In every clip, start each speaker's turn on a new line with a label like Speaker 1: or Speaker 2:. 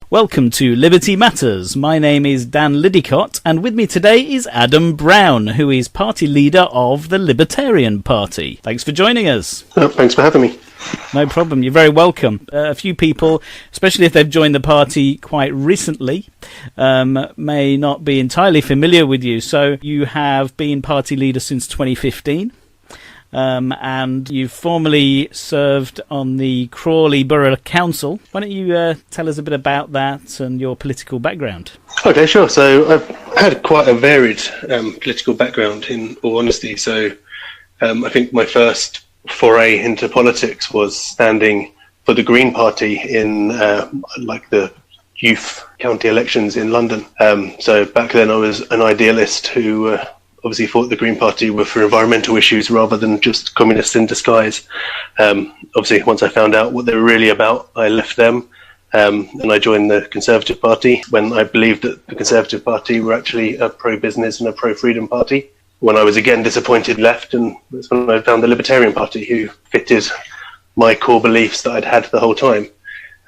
Speaker 1: Welcome to Liberty Matters. My name is Dan Liddicott, and with me today is Adam Brown, who is party leader of the Libertarian Party. Thanks for joining us.
Speaker 2: Thanks for having me.
Speaker 1: No problem, you're very welcome. A few people, especially if they've joined the party quite recently, may not be entirely familiar with you. So you have been party leader since 2015. And you've formerly served on the Crawley Borough Council. Why don't you tell us a bit about that and your political background?
Speaker 2: Okay, sure. So I've had quite a varied political background, in all honesty. So I think my first foray into politics was standing for the Green Party in the youth county elections in London. So back then I was an idealist who obviously thought the Green Party were for environmental issues rather than just communists in disguise. Obviously, once I found out what they were really about, I left them and I joined the Conservative Party when I believed that the Conservative Party were actually a pro-business and a pro-freedom party. When I was again disappointed, left, and that's when I found the Libertarian Party, who fitted my core beliefs that I'd had the whole time.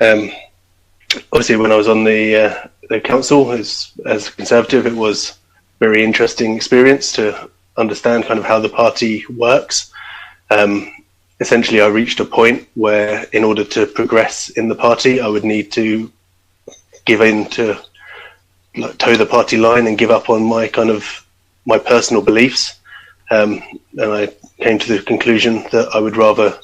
Speaker 2: Obviously, when I was on the council as a Conservative, it was very interesting experience to understand kind of how the party works. Essentially, I reached a point where in order to progress in the party, I would need to give in to toe the party line and give up on my personal beliefs. And I came to the conclusion that I would rather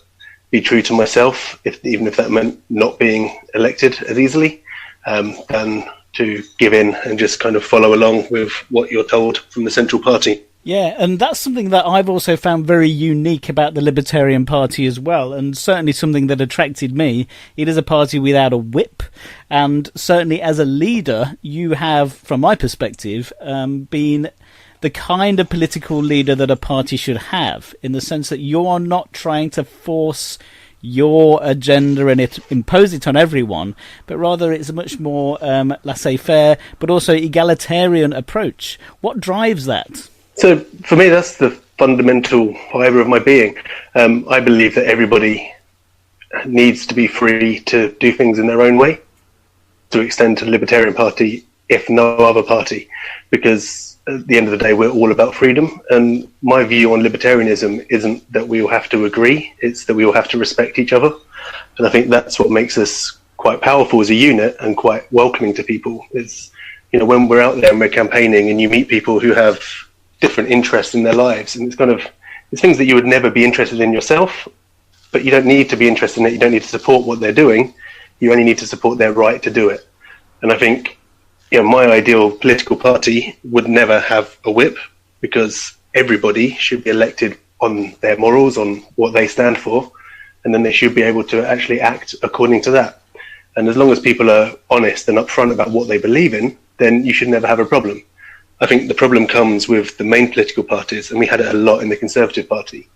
Speaker 2: be true to myself, even if that meant not being elected as easily, than to give in and just kind of follow along with what you're told from the central party.
Speaker 1: Yeah, and that's something that I've also found very unique about the Libertarian Party as well, and certainly something that attracted me. It is a party without a whip, and certainly as a leader, you have, from my perspective, been the kind of political leader that a party should have, in the sense that you're not trying to force your agenda and impose it on everyone, but rather it's a much more laissez-faire but also egalitarian approach. What drives that?
Speaker 2: So for me, that's the fundamental fibre of my being. I believe that everybody needs to be free to do things in their own way, to extend to the Libertarian Party, if no other party, because at the end of the day, we're all about freedom. And my view on libertarianism isn't that we all have to agree, it's that we all have to respect each other. And I think that's what makes us quite powerful as a unit and quite welcoming to people. It's, when we're out there and we're campaigning and you meet people who have different interests in their lives, and it's things that you would never be interested in yourself, but you don't need to be interested in it. You don't need to support what they're doing. You only need to support their right to do it. And I think my ideal political party would never have a whip, because everybody should be elected on their morals, on what they stand for, and then they should be able to actually act according to that. And as long as people are honest and upfront about what they believe in, then you should never have a problem. I think the problem comes with the main political parties, and we had it a lot in the Conservative Party.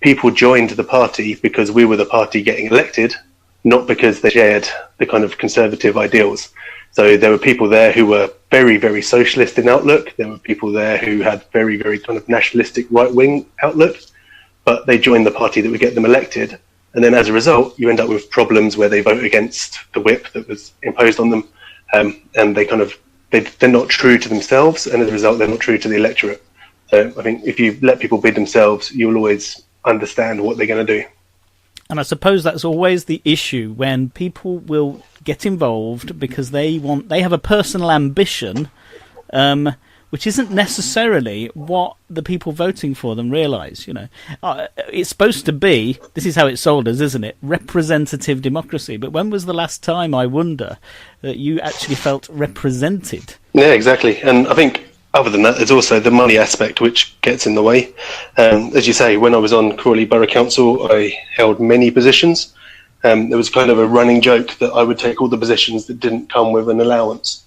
Speaker 2: People joined the party because we were the party getting elected, not because they shared the kind of conservative ideals. So there were people there who were very, very socialist in outlook. There were people there who had very, very kind of nationalistic right-wing outlook, but they joined the party that would get them elected. And then as a result, you end up with problems where they vote against the whip that was imposed on them. And they're not true to themselves. And as a result, they're not true to the electorate. So I think if you let people be themselves, you'll always understand what they're going to do.
Speaker 1: And I suppose that's always the issue, when people will get involved because they have a personal ambition, which isn't necessarily what the people voting for them realise. It's supposed to be, this is how it's sold us, isn't it? Representative democracy. But when was the last time, I wonder, that you actually felt represented? Yeah,
Speaker 2: exactly. And I think other than that, there's also the money aspect which gets in the way. As you say, when I was on Crawley Borough Council, I held many positions. There was kind of a running joke that I would take all the positions that didn't come with an allowance,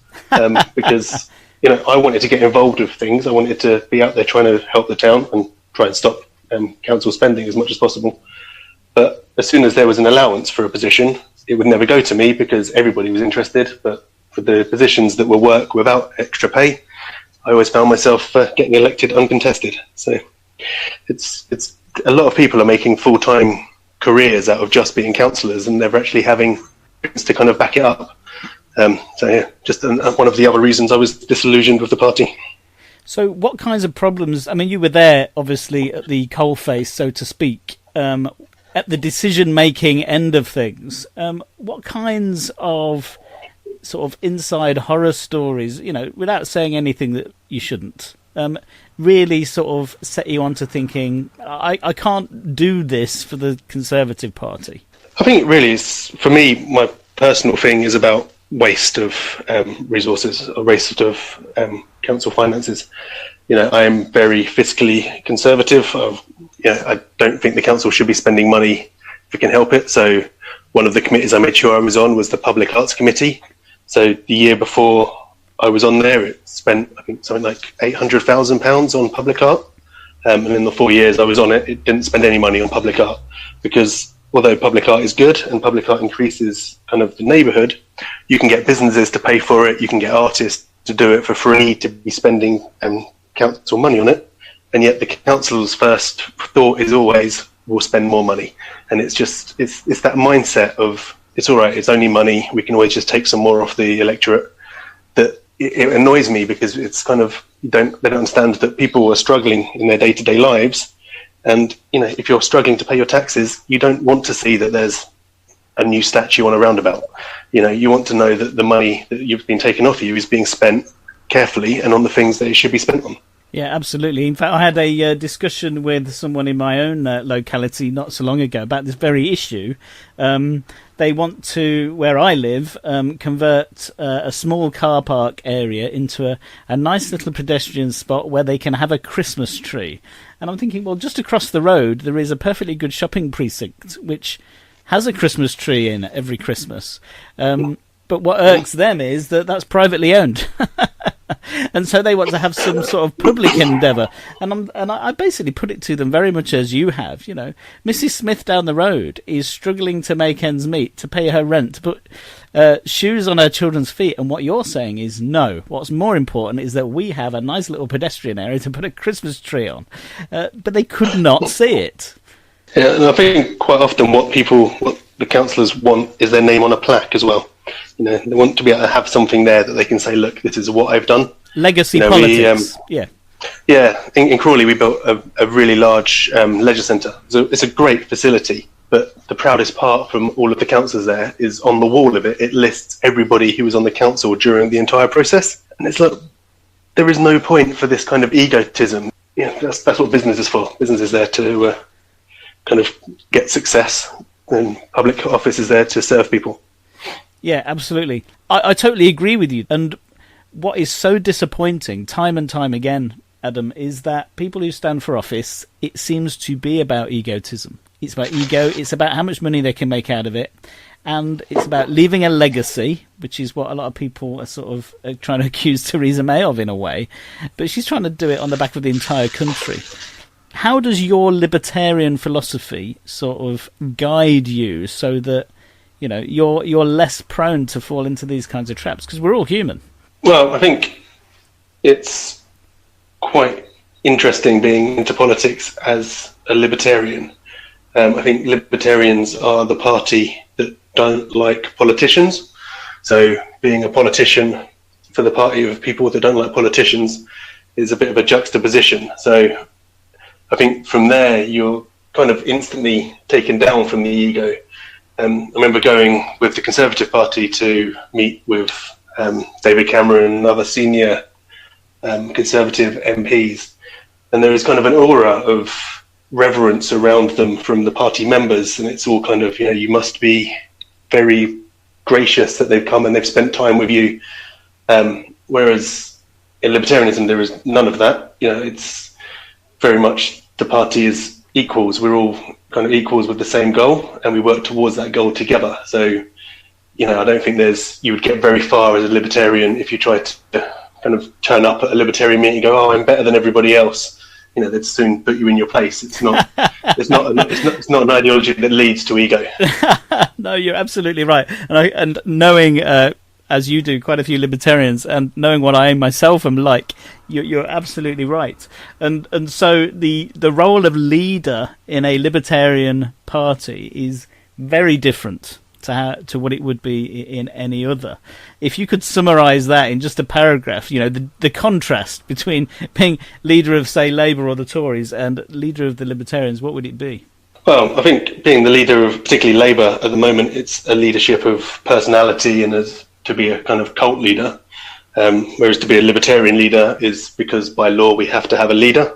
Speaker 2: because I wanted to get involved with things. I wanted to be out there trying to help the town and try and stop council spending as much as possible. But as soon as there was an allowance for a position, it would never go to me because everybody was interested. But for the positions that were work without extra pay, I always found myself getting elected uncontested. So it's a lot of people are making full-time careers out of just being councillors and never actually having to kind of back it up. So yeah, just one of the other reasons I was disillusioned with the party.
Speaker 1: So what kinds of problems, I mean, you were there, obviously, at the coalface, so to speak, at the decision-making end of things. What kinds of sort of inside horror stories, without saying anything that you shouldn't, really sort of set you on to thinking, I can't do this for the Conservative Party? I
Speaker 2: think really, for me, my personal thing is about waste of resources, or waste of council finances. I am very fiscally conservative. I don't think the council should be spending money if it can help it. So one of the committees I made sure I was on was the Public Arts Committee. So the year before I was on there, it spent, I think, something like £800,000 on public art. And in the 4 years I was on it, it didn't spend any money on public art, because although public art is good and public art increases kind of the neighbourhood, you can get businesses to pay for it, you can get artists to do it for free, to be spending council money on it, and yet the council's first thought is always, we'll spend more money. And it's that mindset of, it's all right, it's only money, we can always just take some more off the electorate, that it annoys me, because it's kind of, they don't understand that people are struggling in their day-to-day lives. And, if you're struggling to pay your taxes, you don't want to see that there's a new statue on a roundabout. You want to know that the money that you've been taken off you is being spent carefully and on the things that it should be spent on. Yeah, absolutely. In fact, I had a discussion with someone in my own locality not so long ago about this very issue. They want to, where I live, convert a small car park area into a nice little pedestrian spot where they can have a Christmas tree. And I'm thinking, well, just across the road, there is a perfectly good shopping precinct which has a Christmas tree in every Christmas. But what irks them is that that's privately owned. And so they want to have some sort of public endeavour. And I basically put it to them very much as you have. Mrs. Smith down the road is struggling to make ends meet, to pay her rent, to put shoes on her children's feet. And what you're saying is no. What's more important is that we have a nice little pedestrian area to put a Christmas tree on. But they could not see it. Yeah, and I think quite often what the councillors want is their name on a plaque as well. They want to be able to have something there that they can say, look, this is what I've done. Legacy politics. In Crawley we built a really large leisure centre. So it's a great facility, but the proudest part from all of the councillors there is on the wall of it, it lists everybody who was on the council during the entire process. And it's like, there is no point for this kind of egotism. That's what business is for. Business is there to kind of get success, and public office is there to serve people. Yeah, absolutely. I totally agree with you. And what is so disappointing time and time again, Adam, is that people who stand for office, it seems to be about egotism. It's about ego. It's about how much money they can make out of it. And it's about leaving a legacy, which is what a lot of people are sort of trying to accuse Theresa May of in a way. But she's trying to do it on the back of the entire country. How does your libertarian philosophy sort of guide you so that you're less prone to fall into these kinds of traps? Because we're all human. Well, I think it's quite interesting being into politics as a libertarian. I think libertarians are the party that don't like politicians. So being a politician for the party of people that don't like politicians is a bit of a juxtaposition. So I think from there, you're kind of instantly taken down from the ego. I remember going with the Conservative Party to meet with David Cameron and other senior Conservative MPs. And there is kind of an aura of reverence around them from the party members. And it's all kind of, you must be very gracious that they've come and they've spent time with you. Whereas in libertarianism, there is none of that. It's very much the party is equals. We're all kind of equals with the same goal, and we work towards that goal together. So, I don't think you would get very far as a libertarian if you tried to kind of turn up at a libertarian meeting and go, "Oh, I'm better than everybody else." They'd soon put you in your place. It's not. It's not an ideology that leads to ego. No, you're absolutely right. And knowing, as you do, quite a few libertarians, and knowing what I myself am like, you're absolutely right. And so the role of leader in a libertarian party is very different
Speaker 1: to what it would be in any other. If you could summarise that in just a paragraph, the contrast between being leader of, say, Labour or the Tories and leader of the Libertarians, what would it be?
Speaker 2: Well, I think being the leader of particularly Labour at the moment, it's a leadership of personality and as to be a kind of cult leader. Whereas to be a libertarian leader is because by law we have to have a leader.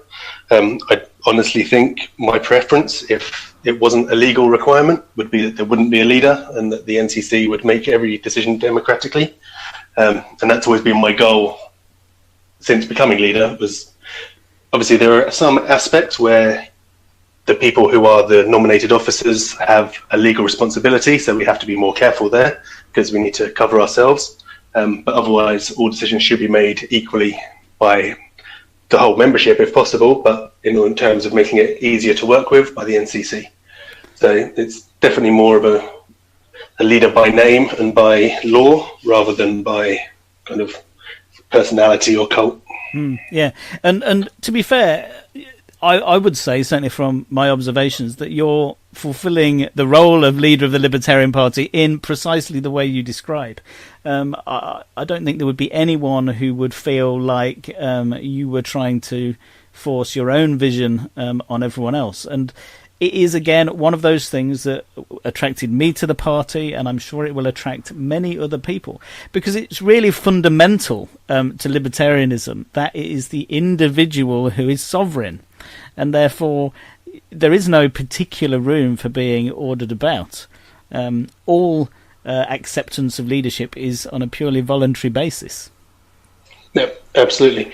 Speaker 2: I honestly think my preference, if it wasn't a legal requirement, would be that there wouldn't be a leader and that the NCC would make every decision democratically. And that's always been my goal since becoming leader. Was obviously there are some aspects where the people who are the nominated officers have a legal responsibility, so we have to be more careful there because we need to cover ourselves. But otherwise, all decisions should be made equally by the whole membership, if possible, but in terms of making it easier to work with, by the NCC. So it's definitely more of a leader by name and by law, rather than by kind of personality or cult.
Speaker 1: Yeah, and to be fair, I would say, certainly from my observations, that you're fulfilling the role of leader of the Libertarian Party in precisely the way you describe. I don't think there would be anyone who would feel like you were trying to force your own vision on everyone else. And it is, again, one of those things that attracted me to the party, and I'm sure it will attract many other people, because it's really fundamental to libertarianism that it is the individual who is sovereign. And therefore, there is no particular room for being ordered about. All acceptance of leadership is on a purely voluntary basis.
Speaker 2: Yeah, absolutely,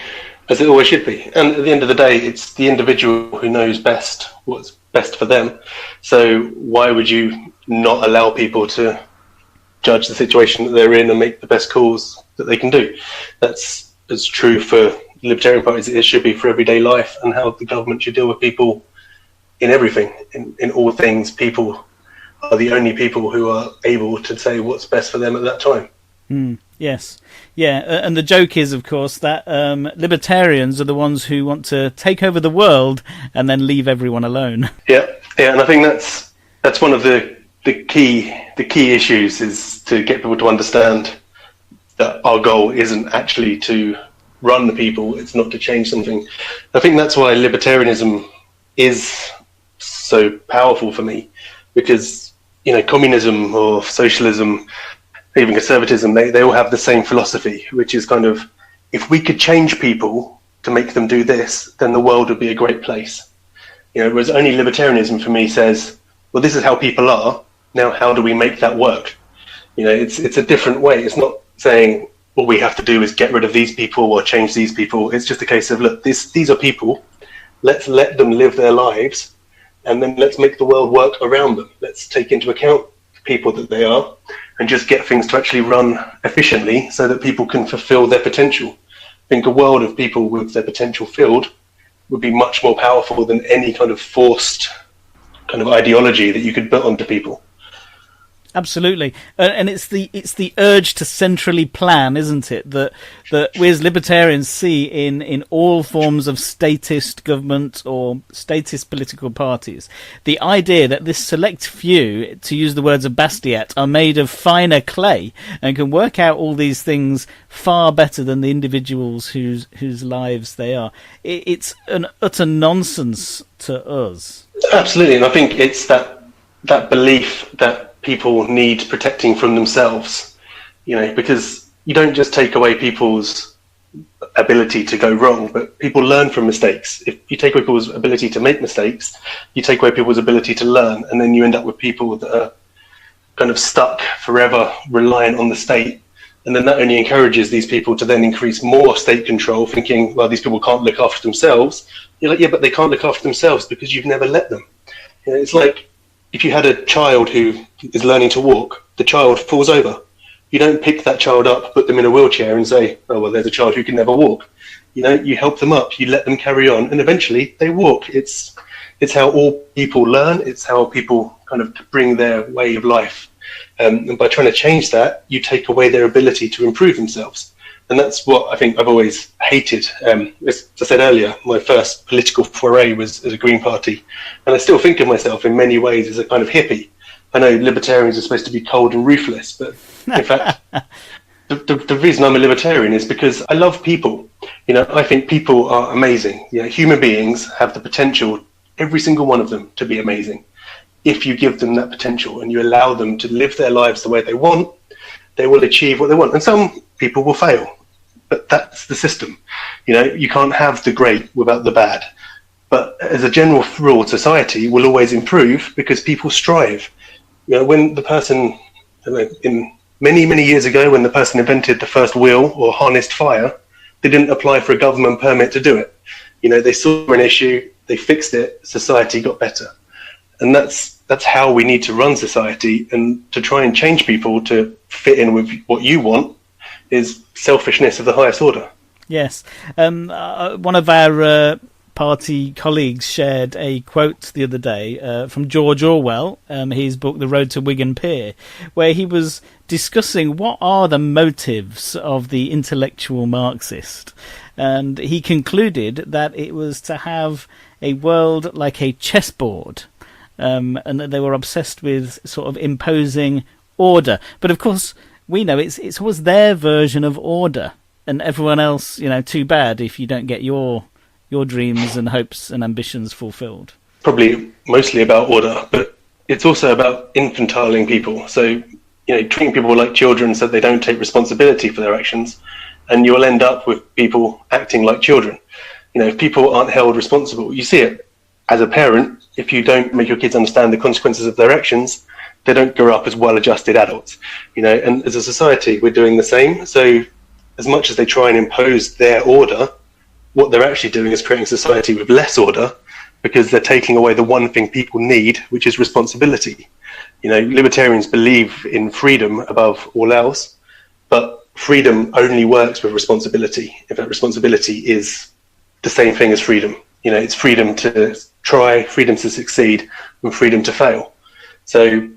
Speaker 2: as it always should be. And at the end of the day, it's the individual who knows best what's best for them. So why would you not allow people to judge the situation that they're in and make the best calls that they can do? That's as true for Libertarian parties as it should be for everyday life, and how the government should deal with people in everything, in all things. People are the only people who are able to say what's best for them at that time.
Speaker 1: Yes. Yeah, and the joke is, of course, that libertarians are the ones who want to take over the world and then leave everyone alone.
Speaker 2: Yeah, and I think that's one of the key issues, is to get people to understand that our goal isn't actually to run the people, it's not to change something. I think that's why libertarianism is so powerful for me, because communism or socialism, even conservatism, they all have the same philosophy, which is kind of, if we could change people to make them do this, then the world would be a great place. Whereas only libertarianism for me says, well, this is how people are, now how do we make that work? It's a different way. It's not saying all we have to do is get rid of these people or change these people. It's just a case of, look, these are people, let's let them live their lives, and then let's make the world work around them. Let's take into account the people that they are and just get things to actually run efficiently so that people can fulfill their potential. I think a world of people with their potential filled would be much more powerful than any kind of forced kind of ideology that you could put onto people.
Speaker 1: Absolutely, and it's the urge to centrally plan, isn't it? That we as libertarians see in all forms of statist government or statist political parties. The idea that this select few, to use the words of Bastiat, are made of finer clay and can work out all these things far better than the individuals whose lives they are. It's an utter nonsense to us.
Speaker 2: Absolutely, and I think it's that belief that people need protecting from themselves, because you don't just take away people's ability to go wrong, but people learn from mistakes. If you take away people's ability to make mistakes, you take away people's ability to learn, and then you end up with people that are kind of stuck forever, reliant on the state. And then that only encourages these people to then increase more state control, thinking, well, these people can't look after themselves. You're like, yeah, but they can't look after themselves because you've never let them. It's like, if you had a child who is learning to walk, the child falls over. You don't pick that child up, put them in a wheelchair and say, oh, well, there's a child who can never walk. You help them up, you let them carry on, and eventually they walk. It's how all people learn. It's how people kind of bring their way of life. And by trying to change that, you take away their ability to improve themselves. And that's what I think I've always hated. As I said earlier, my first political foray was as a Green Party. And I still think of myself in many ways as a kind of hippie. I know libertarians are supposed to be cold and ruthless, but in fact, the reason I'm a libertarian is because I love people. You know, I think people are amazing. You know, human beings have the potential, every single one of them, to be amazing. If you give them that potential and you allow them to live their lives the way they want, they will achieve what they want. And some people will fail, but that's the system. You know, you can't have the great without the bad. But as a general rule, society will always improve because people strive. You know, when the person, in many years ago, when the person invented the first wheel or harnessed fire, they didn't apply for a government permit to do it. You know, they saw an issue, they fixed it, society got better. And that's how we need to run society, and to try and change people to fit in with what you want is selfishness of the highest order.
Speaker 1: Yes. One of our party colleagues shared a quote the other day from George Orwell, his book The Road to Wigan Pier, where he was discussing what are the motives of the intellectual Marxist. And he concluded that it was to have a world like a chessboard, and that they were obsessed with sort of imposing order. But of course, we know it's always their version of order, and everyone else, you know, too bad if you don't get your dreams and hopes and ambitions fulfilled. Probably
Speaker 2: mostly about order, but it's also about infantiling people. So, you know, treating people like children so they don't take responsibility for their actions, and you'll end up with people acting like children. You know, if people aren't held responsible, you see it as a parent. If you don't make your kids understand the consequences of their actions, they don't grow up as well-adjusted adults. You know, and as a society, we're doing the same. So as much as they try and impose their order, what they're actually doing is creating a society with less order, because they're taking away the one thing people need, which is responsibility. You know, libertarians believe in freedom above all else, but freedom only works with responsibility. In fact, responsibility is the same thing as freedom. You know, it's freedom to try, freedom to succeed, and freedom to fail. So, you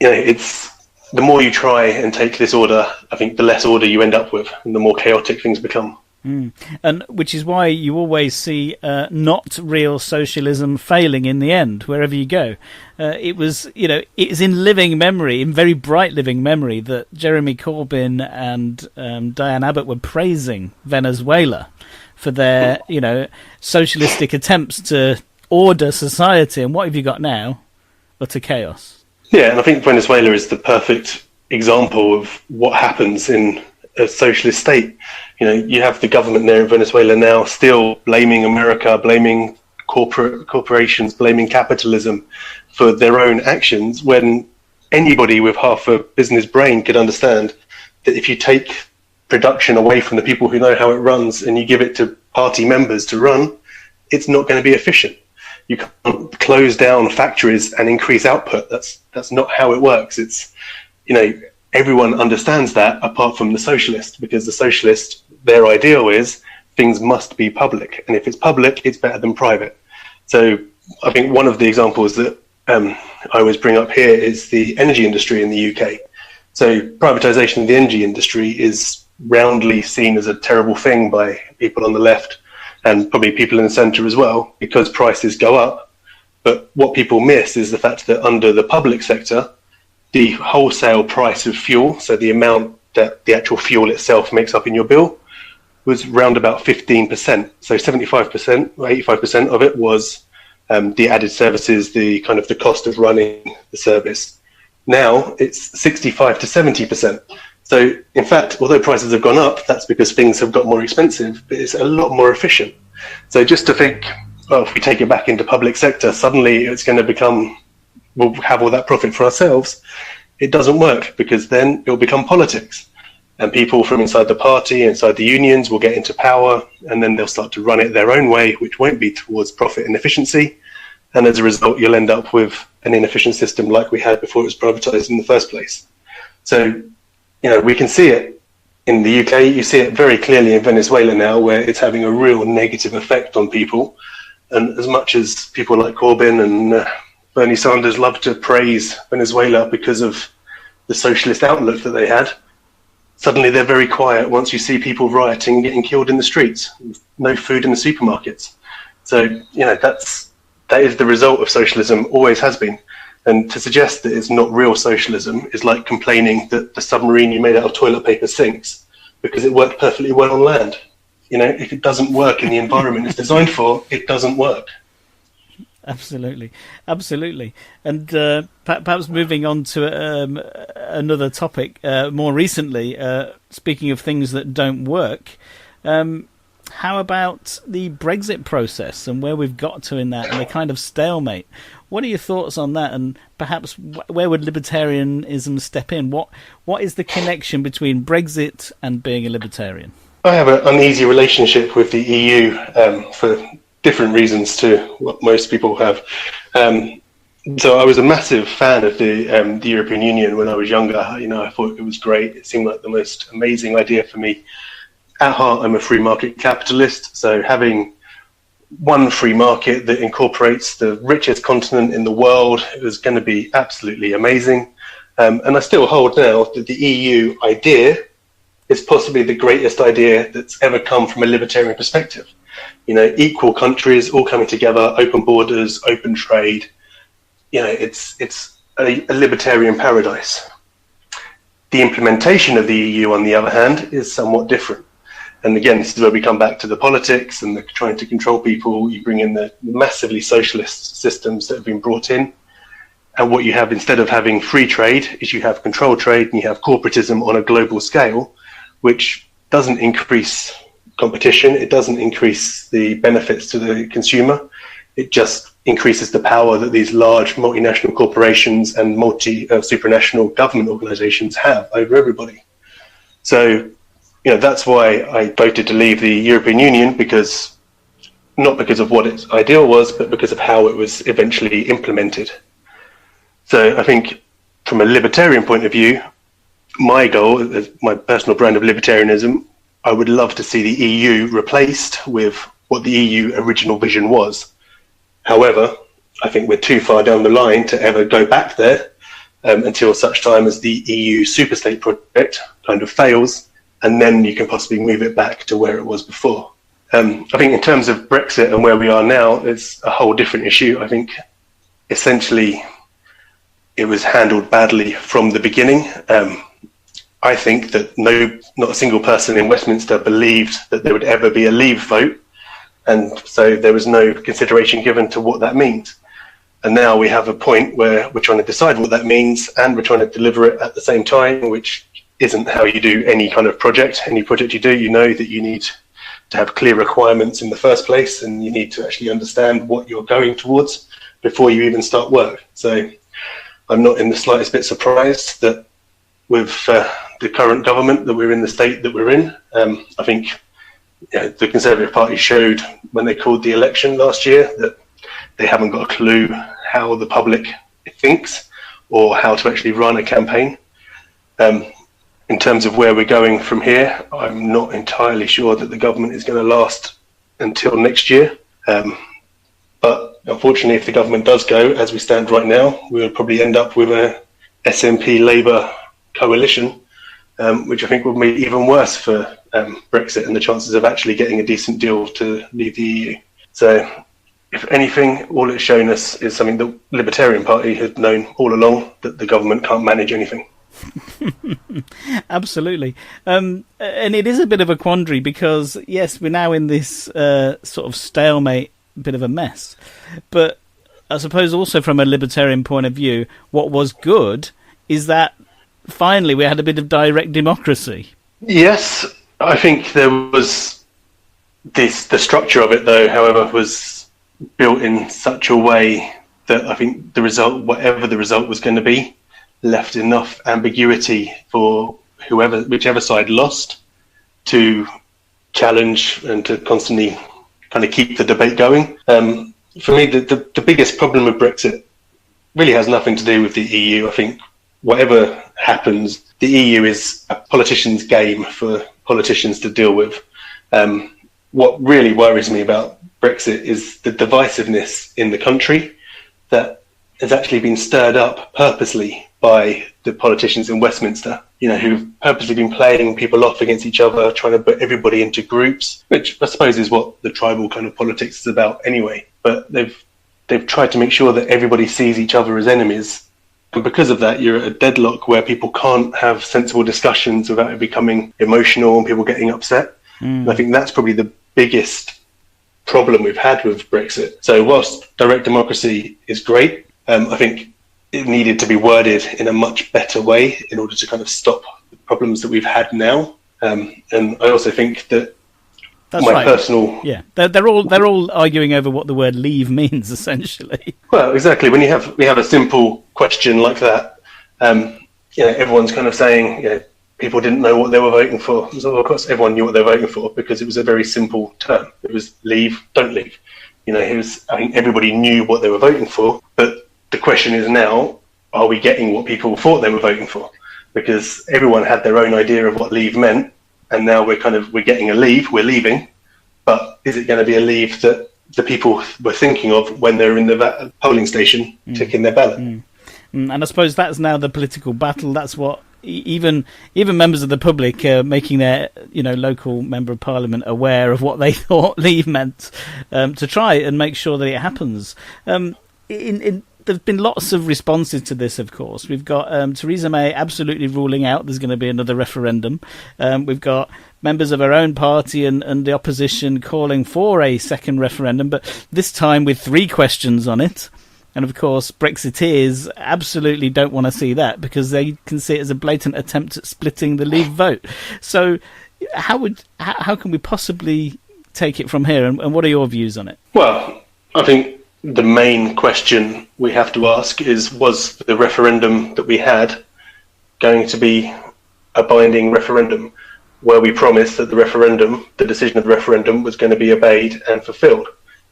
Speaker 2: know, it's the more you try and take this order, I think the less order you end up with, and the more chaotic things become. And which is why you always see not real socialism failing in the end, wherever you go. It was, you know, it is in living memory, in very bright living memory, that Jeremy Corbyn and Diane Abbott were praising Venezuela for their, you know, socialistic attempts to order society. And what have you got now? Utter chaos. Yeah, and I think Venezuela is the perfect example of what happens in a socialist state. You know, you have the government there in Venezuela now still blaming America, blaming corporations, blaming capitalism for their own actions, when anybody with half a business brain could understand that if you take production away from the people who know how it runs and you give it to party members to run, it's not going to be efficient. You can't close down factories and increase output. That's not how it works. It's, you know, everyone understands that apart from the socialist, because the socialist, their ideal is things must be public. And if it's public, it's better than private. So I think one of the examples that I always bring up here is the energy industry in the UK. So privatization of the energy industry is roundly seen as a terrible thing by people on the left, and probably people in the centre as well, because prices go up. But what people miss is the fact that under the public sector, the wholesale price of fuel, so the amount that the actual fuel itself makes up in your bill, was round about 15%. So 75% or 85% of it was the added services, the kind of the cost of running the service. Now it's 65 to 70%. So in fact, although prices have gone up, that's because things have got more expensive, but it's a lot more efficient. So just to think, well, if we take it back into public sector, suddenly it's going to become, we'll have all that profit for ourselves. It doesn't work, because then it'll become politics. And people from inside the party, inside the unions, will get into power, and then they'll start to run it their own way, which won't be towards profit and efficiency. And as a result, you'll end up with an inefficient system like we had before it was privatized in the first place. So, you know, we can see it in the UK. You see it very clearly in Venezuela now, where it's having a real negative effect on people. And as much as people like Corbyn and Bernie Sanders love to praise Venezuela because of the socialist outlook that they had, suddenly they're very quiet once you see people rioting and getting killed in the streets, no food in the supermarkets. So, you know, that is the result of socialism, always has been. And to suggest that it's not real socialism is like complaining that the submarine you made out of toilet paper sinks because it worked perfectly well on land. You know, if it doesn't work in the environment it's designed for, it doesn't work.
Speaker 1: Absolutely, absolutely. And perhaps moving on to another topic, more recently, speaking of things that don't work, how about the Brexit process and where we've got to in that and the kind of stalemate? What are your thoughts on that, and perhaps where would libertarianism step in? What is the connection between Brexit and being a libertarian?
Speaker 2: I have an uneasy relationship with the EU for different reasons to what most people have. So I was a massive fan of the European Union when I was younger. You know, I thought it was great. It seemed like the most amazing idea for me. At heart, I'm a free market capitalist, so having one free market that incorporates the richest continent in the world was going to be absolutely amazing. And I still hold now that the EU idea is possibly the greatest idea that's ever come from a libertarian perspective. You know, equal countries all coming together, open borders, open trade. You know, it's a libertarian paradise. The implementation of the EU, on the other hand, is somewhat different. And again, this is where we come back to the politics and the trying to control people. You bring in the massively socialist systems that have been brought in. And what you have, instead of having free trade, is you have controlled trade and you have corporatism on a global scale, which doesn't increase competition. It doesn't increase the benefits to the consumer. It just increases the power that these large multinational corporations and supranational government organizations have over everybody. So, you know, that's why I voted to leave the European Union, because not because of what its ideal was, but because of how it was eventually implemented. So I think from a libertarian point of view, my goal, my personal brand of libertarianism, I would love to see the EU replaced with what the EU original vision was. However, I think we're too far down the line to ever go back there until such time as the EU superstate project kind of fails, and then you can possibly move it back to where it was before. I think in terms of Brexit and where we are now, it's a whole different issue. I think essentially it was handled badly from the beginning. I think that not a single person in Westminster believed that there would ever be a leave vote, and so there was no consideration given to what that means. And now we have a point where we're trying to decide what that means, and we're trying to deliver it at the same time, which isn't how you do any kind of project. Any project you do, you know that you need to have clear requirements in the first place, and you need to actually understand what you're going towards before you even start work. So I'm not in the slightest bit surprised that with the current government that we're in the state that we're in. I think the Conservative Party showed when they called the election last year that they haven't got a clue how the public thinks or how to actually run a campaign. In terms of where we're going from here, I'm not entirely sure that the government is going to last until next year. But unfortunately, if the government does go, as we stand right now, we'll probably end up with a SNP Labour coalition, which I think will make it even worse for Brexit and the chances of actually getting a decent deal to leave the EU. So, if anything, all it's shown us is something the Libertarian Party had known all along, that the government can't manage anything.
Speaker 1: Absolutely. And it is a bit of a quandary because, yes, we're now in this sort of stalemate, bit of a mess. But I suppose also from a libertarian point of view, what was good is that finally we had a bit of direct democracy. Yes,
Speaker 2: I think there was the structure of it, though, however, was built in such a way that I think the result, whatever the result was going to be, left enough ambiguity for whichever side lost to challenge and to constantly kind of keep the debate going. For me, the biggest problem with Brexit really has nothing to do with the EU. I think whatever happens, the EU is a politician's game for politicians to deal with. What really worries me about Brexit is the divisiveness in the country that has actually been stirred up purposely by the politicians in Westminster, who've purposely been playing people off against each other, trying to put everybody into groups, which I suppose is what the tribal kind of politics is about anyway. But they've they've tried to make sure that everybody sees each other as enemies. And because of that, you're at a deadlock where people can't have sensible discussions without it becoming emotional and people getting upset. And I think that's probably the biggest problem we've had with Brexit. So whilst direct democracy is great, I think it needed to be worded in a much better way in order to kind of stop the problems that we've had now. And I also think that
Speaker 1: that's
Speaker 2: my
Speaker 1: right.
Speaker 2: personal...
Speaker 1: Yeah, they're all arguing over what the word leave means, essentially.
Speaker 2: Well, exactly. When we have a simple question like that, everyone's kind of saying, people didn't know what they were voting for. So of course, everyone knew what they were voting for because it was a very simple term. It was leave, don't leave. I think everybody knew what they were voting for. But the question is now, are we getting what people thought they were voting for? Because everyone had their own idea of what leave meant. And now we're getting a leave, we're leaving, but is it going to be a leave that the people were thinking of when they're in the polling station taking their ballot?
Speaker 1: And I suppose that's now the political battle. That's what even members of the public are making their local member of parliament aware of what they thought leave meant, to try and make sure that it happens. There's been lots of responses to this, of course. We've got Theresa May absolutely ruling out there's going to be another referendum. We've got members of her own party and the opposition calling for a second referendum, but this time with 3 questions on it. And, of course, Brexiteers absolutely don't want to see that because they can see it as a blatant attempt at splitting the Leave vote. So how can we possibly take it from here, and what are your views on it?
Speaker 2: Well, I think the main question we have to ask is, was the referendum that we had going to be a binding referendum where we promised that the decision of the referendum was going to be obeyed and fulfilled?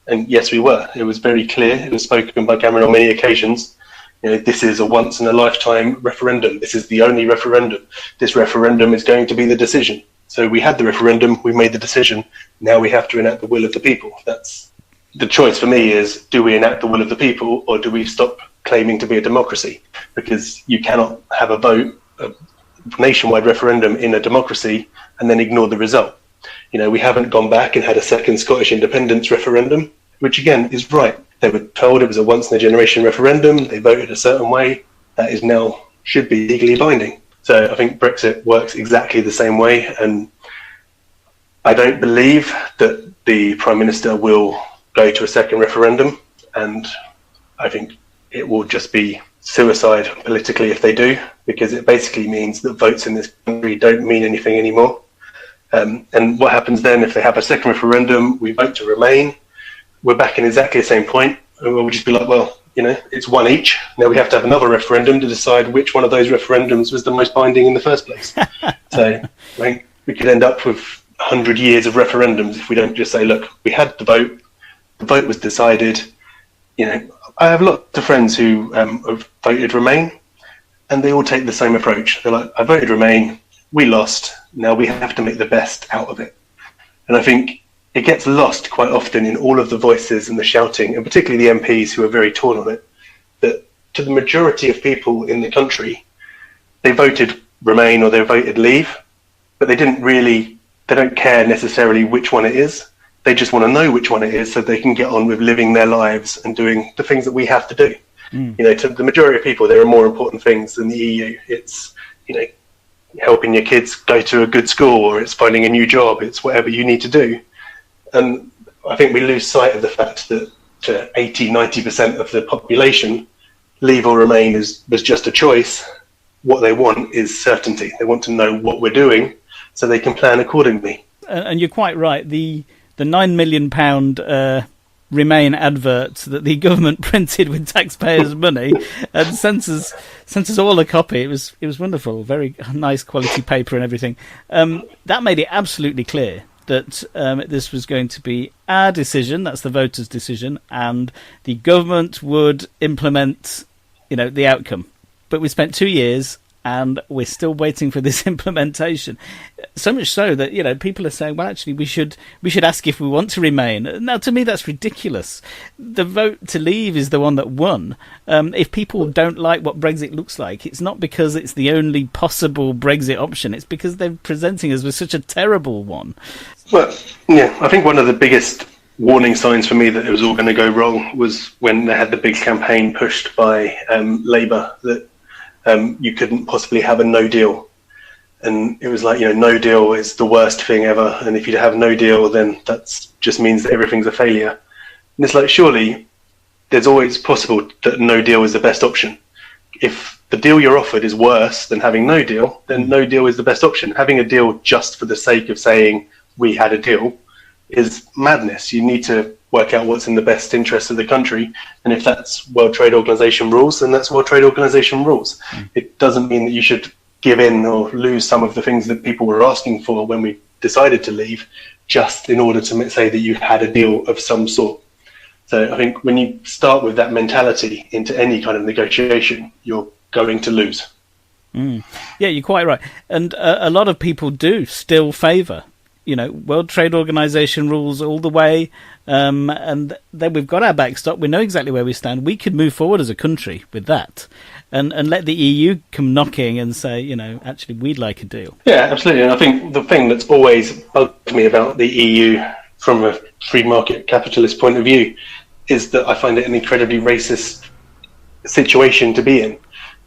Speaker 2: And yes, we were. It was very clear. It was spoken by Cameron on many occasions. This is a once in a lifetime referendum. This is the only referendum. This referendum is going to be the decision. So we had the referendum, we made the decision. Now we have to enact the will of the people. That's the choice for me is, do we enact the will of the people or do we stop claiming to be a democracy? Because you cannot have a nationwide referendum in a democracy and then ignore the result. We haven't gone back and had a second Scottish independence referendum, which again is right. They were told it was a once in a generation referendum. They voted a certain way. That is now should be legally binding. So I think Brexit works exactly the same way. And I don't believe that the Prime Minister will go to a second referendum, and I think it will just be suicide politically if they do, because it basically means that votes in this country don't mean anything anymore. And what happens then if they have a second referendum, we vote to remain, we're back in exactly the same point, and we'll just be like, well, it's one each. Now we have to have another referendum to decide which one of those referendums was the most binding in the first place. So I think we could end up with 100 years of referendums if we don't just say, look, we had the vote was decided. I have lots of friends who have voted Remain, and they all take the same approach. They're like, I voted Remain, we lost, now we have to make the best out of it. And I think it gets lost quite often in all of the voices and the shouting, and particularly the MPs who are very torn on it, that to the majority of people in the country, they voted Remain or they voted Leave, but they don't care necessarily which one it is. They just want to know which one it is so they can get on with living their lives and doing the things that we have to do. To the majority of people, there are more important things than the EU. It's, helping your kids go to a good school, or it's finding a new job. It's whatever you need to do. And I think we lose sight of the fact that to 80-90% of the population, Leave or Remain was just a choice. What they want is certainty. They want to know what we're doing so they can plan accordingly.
Speaker 1: And you're quite right. The £9 million Remain adverts that the government printed with taxpayers' money and sent us all a copy. It was wonderful, very nice quality paper and everything. That made it absolutely clear that this was going to be our decision, that's the voters' decision, and the government would implement, the outcome. But we spent 2 years and we're still waiting for this implementation. So much so that, people are saying, well, actually, we should ask if we want to remain. Now, to me, that's ridiculous. The vote to leave is the one that won. If people don't like what Brexit looks like, it's not because it's the only possible Brexit option. It's because they're presenting us with such a terrible one.
Speaker 2: Well, yeah, I think one of the biggest warning signs for me that it was all going to go wrong was when they had the big campaign pushed by Labour that you couldn't possibly have a no deal. And it was like, no deal is the worst thing ever. And if you have no deal, then that just means that everything's a failure. And it's like, surely there's always possible that no deal is the best option. If the deal you're offered is worse than having no deal, then no deal is the best option. Having a deal just for the sake of saying we had a deal is madness. You need to work out what's in the best interest of the country. And if that's World Trade Organization rules, then that's World Trade Organization rules. It doesn't mean that you should give in or lose some of the things that people were asking for when we decided to leave, just in order to say that you had a deal of some sort. So I think when you start with that mentality into any kind of negotiation, you're going to lose.
Speaker 1: Yeah, you're quite right. And a lot of people do still favour, World Trade Organization rules all the way. And then we've got our backstop. We know exactly where we stand. We could move forward as a country with that. And let the EU come knocking and say, actually, we'd like a deal.
Speaker 2: Yeah, absolutely. And I think the thing that's always bugged me about the EU from a free market capitalist point of view is that I find it an incredibly racist situation to be in.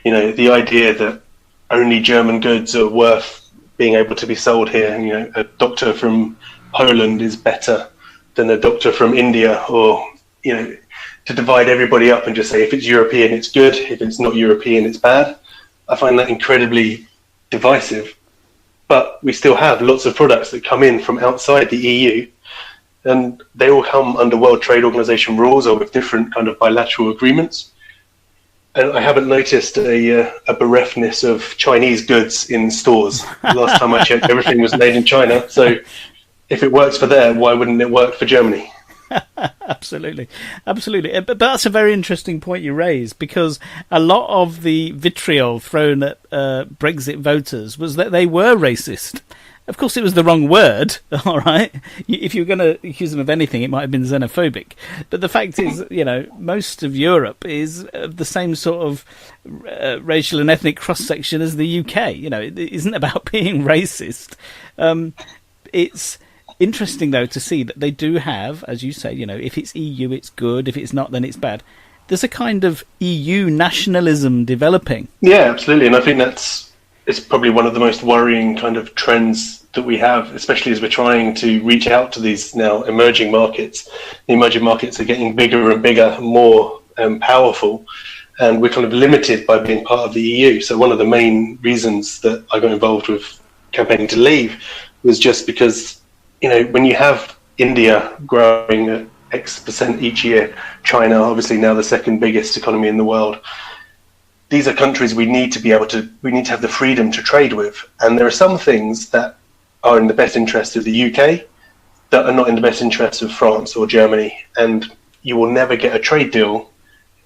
Speaker 2: The idea that only German goods are worth being able to be sold here. A doctor from Poland is better than a doctor from India, or, to divide everybody up and just say if it's European, it's good. If it's not European, it's bad. I find that incredibly divisive. But we still have lots of products that come in from outside the EU, and they all come under World Trade Organization rules or with different kind of bilateral agreements. And I haven't noticed a bereftness of Chinese goods in stores. Last time I checked, everything was made in China. So if it works for there, why wouldn't it work for Germany?
Speaker 1: Absolutely. But that's a very interesting point you raise, because a lot of the vitriol thrown at Brexit voters was that they were racist. Of course, it was the wrong word, all right? If you were going to accuse them of anything, it might have been xenophobic. But the fact is, most of Europe is the same sort of racial and ethnic cross-section as the UK. It isn't about being racist. It's interesting, though, to see that they do have, as you say, if it's EU, it's good. If it's not, then it's bad. There's a kind of EU nationalism developing.
Speaker 2: Yeah, absolutely. And I think it's probably one of the most worrying kind of trends that we have, especially as we're trying to reach out to these now emerging markets. The emerging markets are getting bigger and bigger, more powerful, and we're kind of limited by being part of the EU. So one of the main reasons that I got involved with campaigning to leave was just because, when you have India growing at X% each year, China obviously now the second biggest economy in the world, these are countries we need to have the freedom to trade with. And there are some things that are in the best interest of the UK that are not in the best interest of France or Germany. And you will never get a trade deal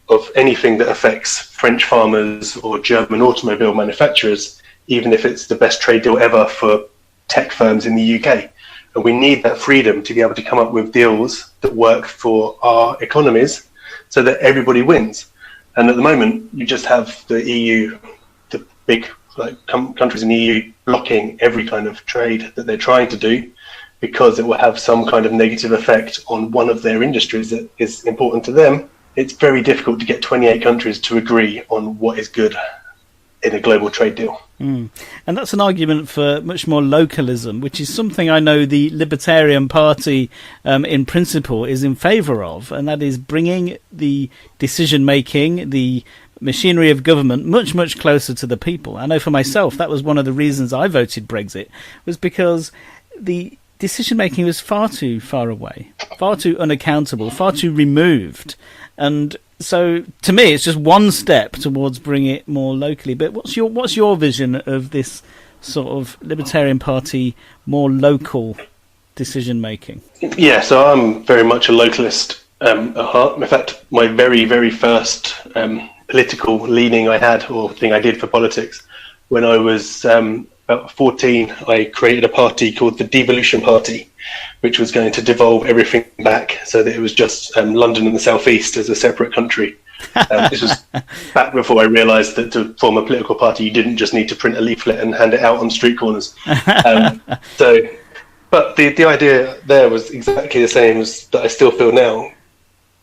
Speaker 2: of anything that affects French farmers or German automobile manufacturers, even if it's the best trade deal ever for tech firms in the UK. And we need that freedom to be able to come up with deals that work for our economies so that everybody wins. And at the moment, you just have the EU, the big countries in the EU blocking every kind of trade that they're trying to do, because it will have some kind of negative effect on one of their industries that is important to them. It's very difficult to get 28 countries to agree on what is good in a global trade deal.
Speaker 1: And that's an argument for much more localism, which is something I know the Libertarian Party in principle is in favour of, and that is bringing the decision-making, the machinery of government much, much closer to the people. I know for myself that was one of the reasons I voted Brexit, was because the decision-making was far too far away, far too unaccountable, far too removed. And so, to me, it's just one step towards bringing it more locally. But what's your vision of this sort of Libertarian Party, more local decision making?
Speaker 2: Yeah, so I'm very much a localist at heart. In fact, my very, very first political leaning I had, or thing I did for politics, when I was about 14, I created a party called the Devolution Party, which was going to devolve everything back so that it was just London and the South East as a separate country. This was back before I realised that to form a political party, you didn't just need to print a leaflet and hand it out on street corners. So But the idea there was exactly the same as that I still feel now.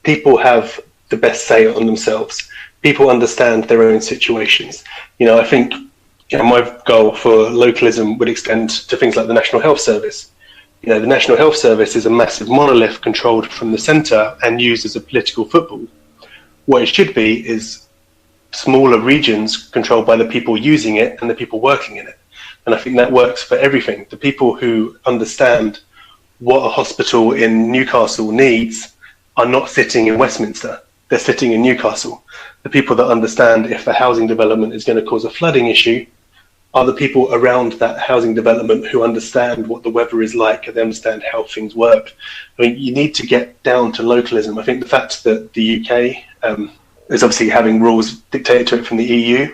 Speaker 2: People have the best say on themselves. People understand their own situations. I think my goal for localism would extend to things like the National Health Service. The National Health Service is a massive monolith controlled from the centre and used as a political football. What it should be is smaller regions controlled by the people using it and the people working in it. And I think that works for everything. The people who understand what a hospital in Newcastle needs are not sitting in Westminster. They're sitting in Newcastle. The people that understand if a housing development is going to cause a flooding issue are the people around that housing development who understand what the weather is like and they understand how things work. I mean, you need to get down to localism. I think the fact that the UK is obviously having rules dictated to it from the EU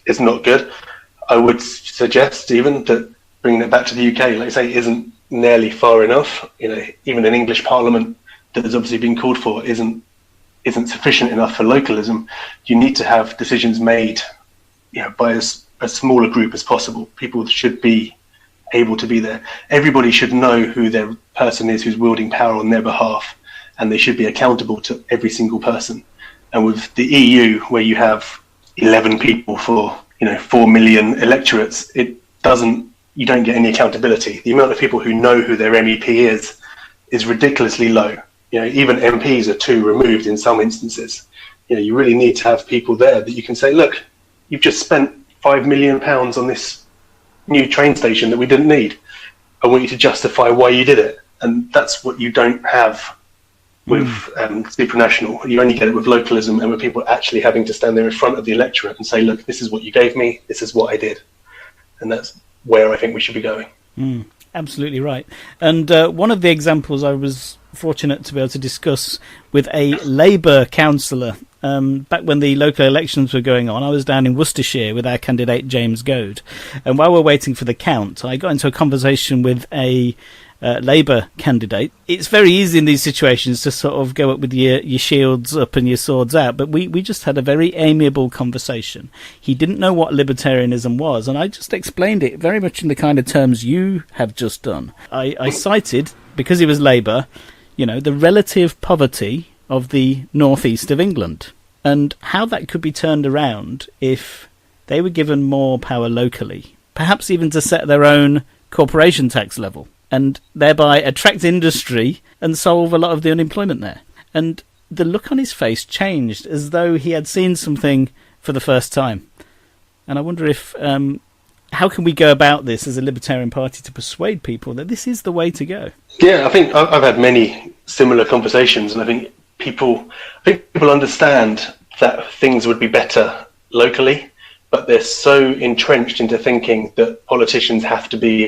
Speaker 2: is not good. I would suggest even that bringing it back to the UK, like I say, isn't nearly far enough. Even an English Parliament that has obviously been called for isn't sufficient enough for localism. You need to have decisions made, by as smaller group as possible. People should be able to be there. Everybody should know who their person is who's wielding power on their behalf, and they should be accountable to every single person. And with the EU, where you have 11 people for 4 million electorates, you don't get any accountability. The amount of people who know who their MEP is ridiculously low. Even MPs are too removed in some instances. You really need to have people there that you can say, look, you've just spent £5 million on this new train station that we didn't need. I want you to justify why you did it. And that's what you don't have with supranational. You only get it with localism and with people actually having to stand there in front of the electorate and say, look, this is what you gave me, this is what I did. And that's where I think we should be going.
Speaker 1: Absolutely right. And one of the examples I was fortunate to be able to discuss with a Labour councillor back when the local elections were going on, I was down in Worcestershire with our candidate James Goad. And while we're waiting for the count, I got into a conversation with a Labour candidate. It's very easy in these situations to sort of go up with your shields up and your swords out, but we just had a very amiable conversation. He didn't know what libertarianism was, and I just explained it very much in the kind of terms you have just done. I cited, because he was Labour, the relative poverty of the northeast of England and how that could be turned around if they were given more power locally, perhaps even to set their own corporation tax level, and thereby attract industry and solve a lot of the unemployment there. And the look on his face changed as though he had seen something for the first time. And I wonder if how can we go about this as a Libertarian Party to persuade people that this is the way to go?
Speaker 2: Yeah, I think I've had many similar conversations, and I think people understand that things would be better locally, but they're so entrenched into thinking that politicians have to be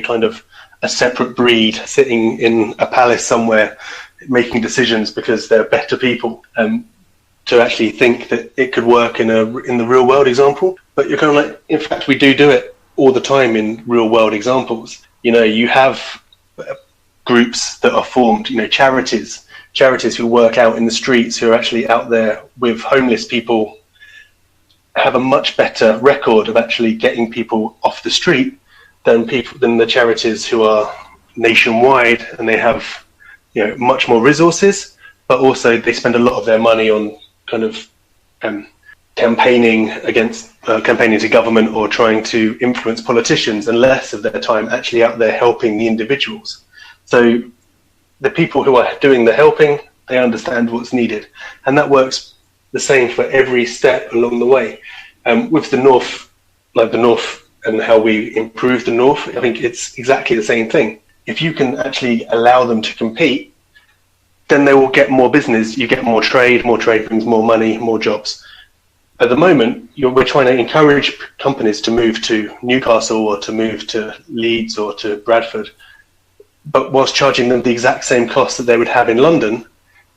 Speaker 2: a separate breed sitting in a palace somewhere making decisions because they're better people, to actually think that it could work in the real world example. But you're kind of like, in fact, we do it all the time in real world examples. You have groups that are formed, charities who work out in the streets, who are actually out there with homeless people, have a much better record of actually getting people off the street than the charities who are nationwide, and they have much more resources, but also they spend a lot of their money on campaigning to government or trying to influence politicians, and less of their time actually out there helping the individuals. So the people who are doing the helping, they understand what's needed, and that works the same for every step along the way. With the North, and how we improve the North, I think it's exactly the same thing. If you can actually allow them to compete, then they will get more business, you get more trade brings more money, more jobs. At the moment, we're trying to encourage companies to move to Newcastle or to move to Leeds or to Bradford, but whilst charging them the exact same cost that they would have in London.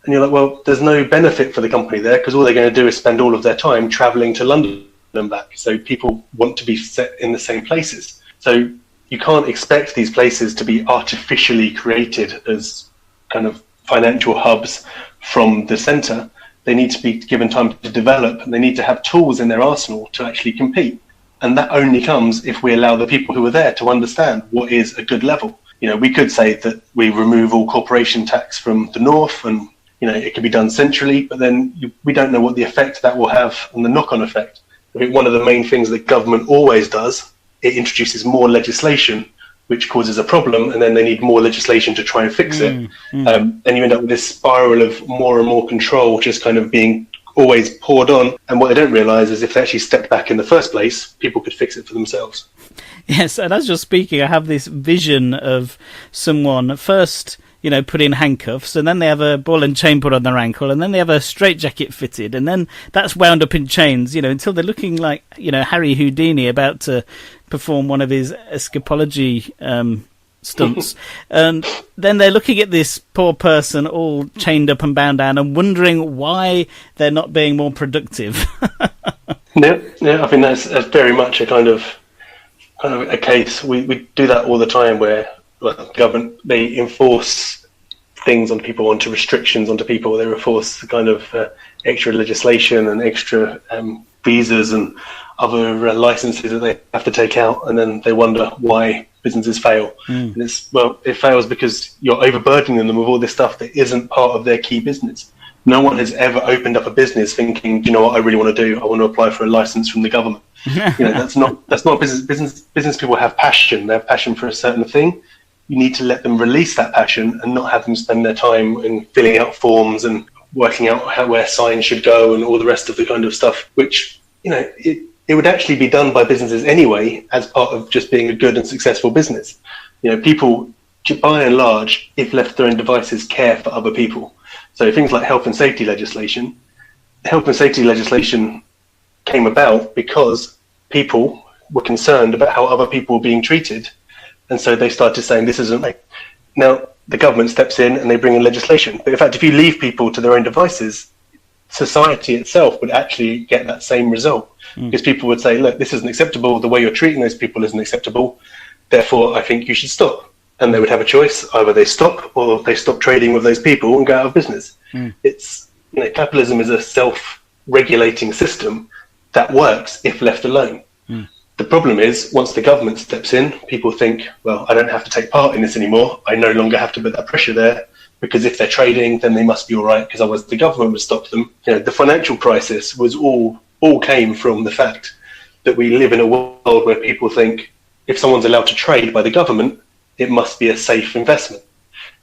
Speaker 2: And you're like, well, there's no benefit for the company there, because all they're going to do is spend all of their time travelling to London and back. So people want to be set in the same places. So you can't expect these places to be artificially created as kind of financial hubs from the centre. They need to be given time to develop, and they need to have tools in their arsenal to actually compete. And that only comes if we allow the people who are there to understand what is a good level. We could say that we remove all corporation tax from the north, and it can be done centrally, but then we don't know what the effect that will have and the knock-on effect. I think one of the main things that government always does, it introduces more legislation, which causes a problem, and then they need more legislation to try and fix it. And you end up with this spiral of more and more control just kind of being always poured on. And what they don't realise is if they actually stepped back in the first place, people could fix it for themselves.
Speaker 1: Yes, and as you're speaking, I have this vision of someone first, put in handcuffs, and then they have a ball and chain put on their ankle, and then they have a straitjacket fitted, and then that's wound up in chains, until they're looking like, Harry Houdini about to perform one of his escapology stunts. And then they're looking at this poor person all chained up and bound down and wondering why they're not being more productive.
Speaker 2: Yeah, I think that's very much a kind of a case. We do that all the time where government, they enforce things on people, onto restrictions onto people. They enforce kind of extra legislation and extra visas and other licenses that they have to take out, and then they wonder why businesses fail. And it fails because you're overburdening them with all this stuff that isn't part of their key business. No one has ever opened up a business thinking, you know what I really want to do? I want to apply for a license from the government. That's not business. Business people have passion. They have passion for a certain thing. You need to let them release that passion and not have them spend their time in filling out forms and working out where signs should go and all the rest of the kind of stuff, which, it would actually be done by businesses anyway as part of just being a good and successful business. People, by and large, if left to their own devices, care for other people. So things like health and safety legislation came about because people were concerned about how other people were being treated. And so they started saying, this isn't right. Now, the government steps in and they bring in legislation. But in fact, if you leave people to their own devices, society itself would actually get that same result. Because people would say, look, this isn't acceptable. The way you're treating those people isn't acceptable. Therefore, I think you should stop. And they would have a choice. Either they stop or they stop trading with those people and go out of business. It's, capitalism is a self-regulating system that works if left alone. The problem is, once the government steps in, people think, well, I don't have to take part in this anymore. I no longer have to put that pressure there, because if they're trading, then they must be all right, because otherwise the government would stop them. The financial crisis was all came from the fact that we live in a world where people think if someone's allowed to trade by the government, it must be a safe investment.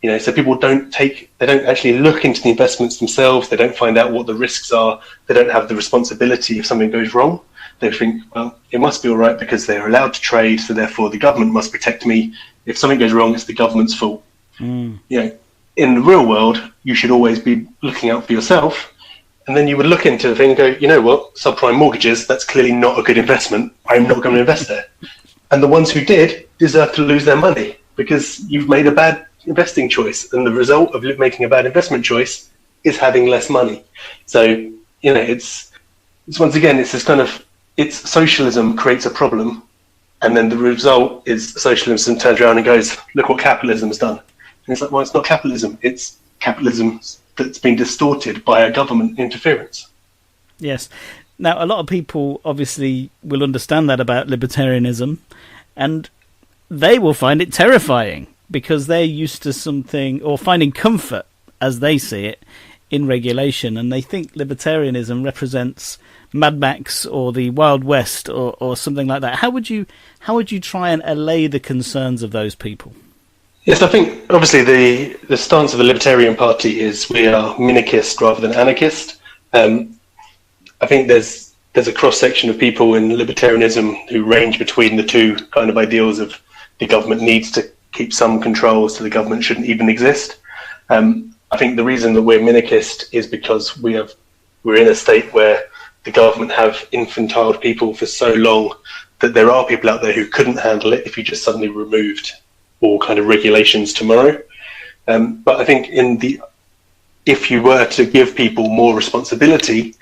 Speaker 2: So people don't actually look into the investments themselves. They don't find out what the risks are. They don't have the responsibility if something goes wrong. They think, well, it must be all right because they're allowed to trade, so therefore the government must protect me. If something goes wrong, it's the government's fault. In the real world, you should always be looking out for yourself. And then you would look into the thing and go, you know what, subprime mortgages, that's clearly not a good investment. I'm not going to invest there. And the ones who did deserve to lose their money because you've made a bad investing choice. And the result of making a bad investment choice is having less money. So, it's once again, it's this kind of, it's socialism creates a problem. And then the result is socialism turns around and goes, look what capitalism has done. And it's like, well, it's not capitalism. It's capitalism that's been distorted by a government interference.
Speaker 1: Yes. Now, a lot of people obviously will understand that about libertarianism, and they will find it terrifying because they're used to something, or finding comfort, as they see it, in regulation. And they think libertarianism represents Mad Max or the Wild West or something like that. How would you try and allay the concerns of those people?
Speaker 2: Yes, I think obviously the stance of the Libertarian Party is we are minarchist rather than anarchist. I think there's a cross-section of people in libertarianism who range between the two kind of ideals of the government needs to keep some control, so the government shouldn't even exist. I think the reason that we're minarchist is because we're in a state where the government have infantiled people for so long that there are people out there who couldn't handle it if you just suddenly removed all kind of regulations tomorrow. But I think if you were to give people more responsibility,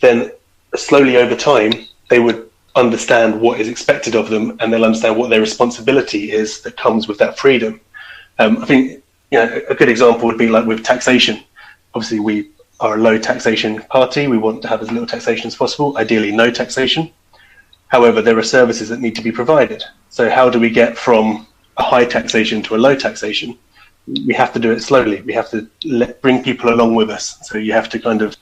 Speaker 2: then slowly over time, they would understand what is expected of them, and they'll understand what their responsibility is that comes with that freedom. I think a good example would be like with taxation. Obviously, we are a low taxation party. We want to have as little taxation as possible, ideally no taxation. However, there are services that need to be provided. So how do we get from a high taxation to a low taxation, we have to do it slowly. We have to bring people along with us. So you have to kind of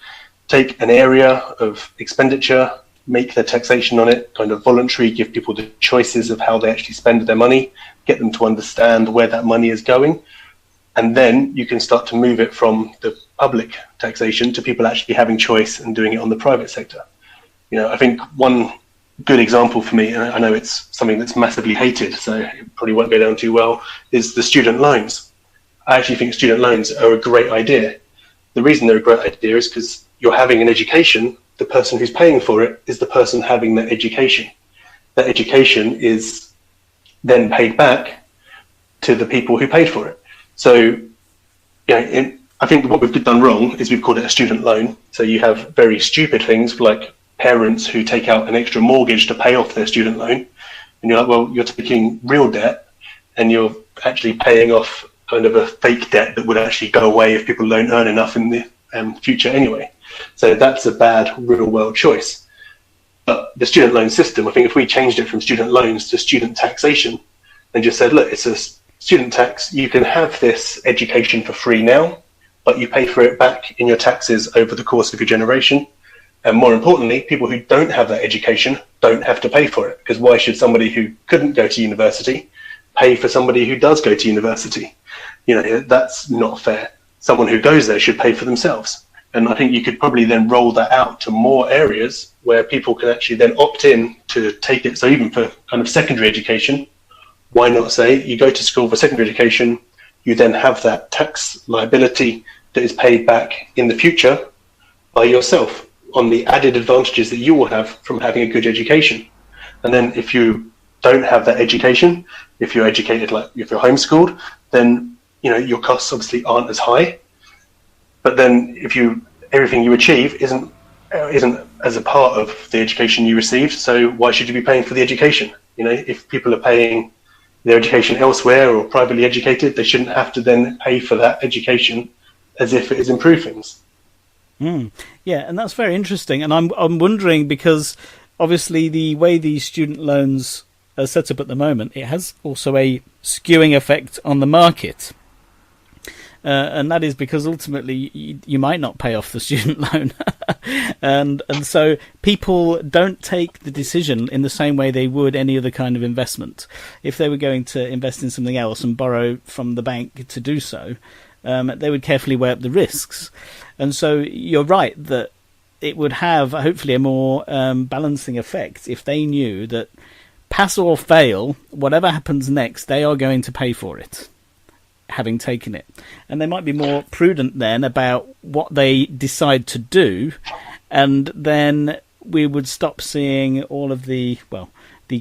Speaker 2: take an area of expenditure, make the taxation on it kind of voluntary, give people the choices of how they actually spend their money, get them to understand where that money is going. And then you can start to move it from the public taxation to people actually having choice and doing it on the private sector. I think one good example for me, and I know it's something that's massively hated, so it probably won't go down too well, is the student loans. I actually think student loans are a great idea. The reason they're a great idea is because you're having an education. The person who's paying for it is the person having that education. That education is then paid back to the people who paid for it. So, I think what we've done wrong is we've called it a student loan. So you have very stupid things like parents who take out an extra mortgage to pay off their student loan. And you're like, well, you're taking real debt and you're actually paying off kind of a fake debt that would actually go away if people don't earn enough in the future anyway. So that's a bad real world choice. But the student loan system, I think if we changed it from student loans to student taxation and just said, look, it's a student tax, you can have this education for free now, but you pay for it back in your taxes over the course of your generation. And more importantly, people who don't have that education don't have to pay for it, because why should somebody who couldn't go to university pay for somebody who does go to university? That's not fair. Someone who goes there should pay for themselves. And I think you could probably then roll that out to more areas where people can actually then opt in to take it. So even for kind of secondary education, why not say you go to school for secondary education, you then have that tax liability that is paid back in the future by yourself on the added advantages that you will have from having a good education. And then if you don't have that education, if you're educated, like if you're homeschooled, then your costs obviously aren't as high. But then if everything you achieve isn't as a part of the education you received, so why should you be paying for the education? If people are paying their education elsewhere or privately educated, they shouldn't have to then pay for that education as if it has improved things.
Speaker 1: Yeah, and that's very interesting. And I'm wondering, because obviously the way these student loans are set up at the moment, it has also a skewing effect on the market. And that is because ultimately you might not pay off the student loan. and so people don't take the decision in the same way they would any other kind of investment. If they were going to invest in something else and borrow from the bank to do so, they would carefully weigh up the risks. And so you're right that it would have hopefully a more balancing effect if they knew that pass or fail, whatever happens next, they are going to pay for it, having taken it. And they might be more prudent then about what they decide to do, and then we would stop seeing all of the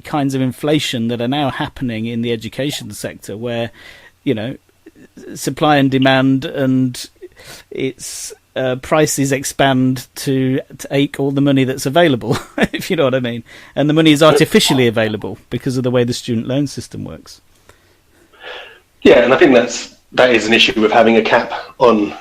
Speaker 1: kinds of inflation that are now happening in the education sector, where supply and demand and its prices expand to take all the money that's available, if you know what I mean. And the money is artificially available because of the way the student loan system works.
Speaker 2: Yeah, and I think that is an issue with having a cap on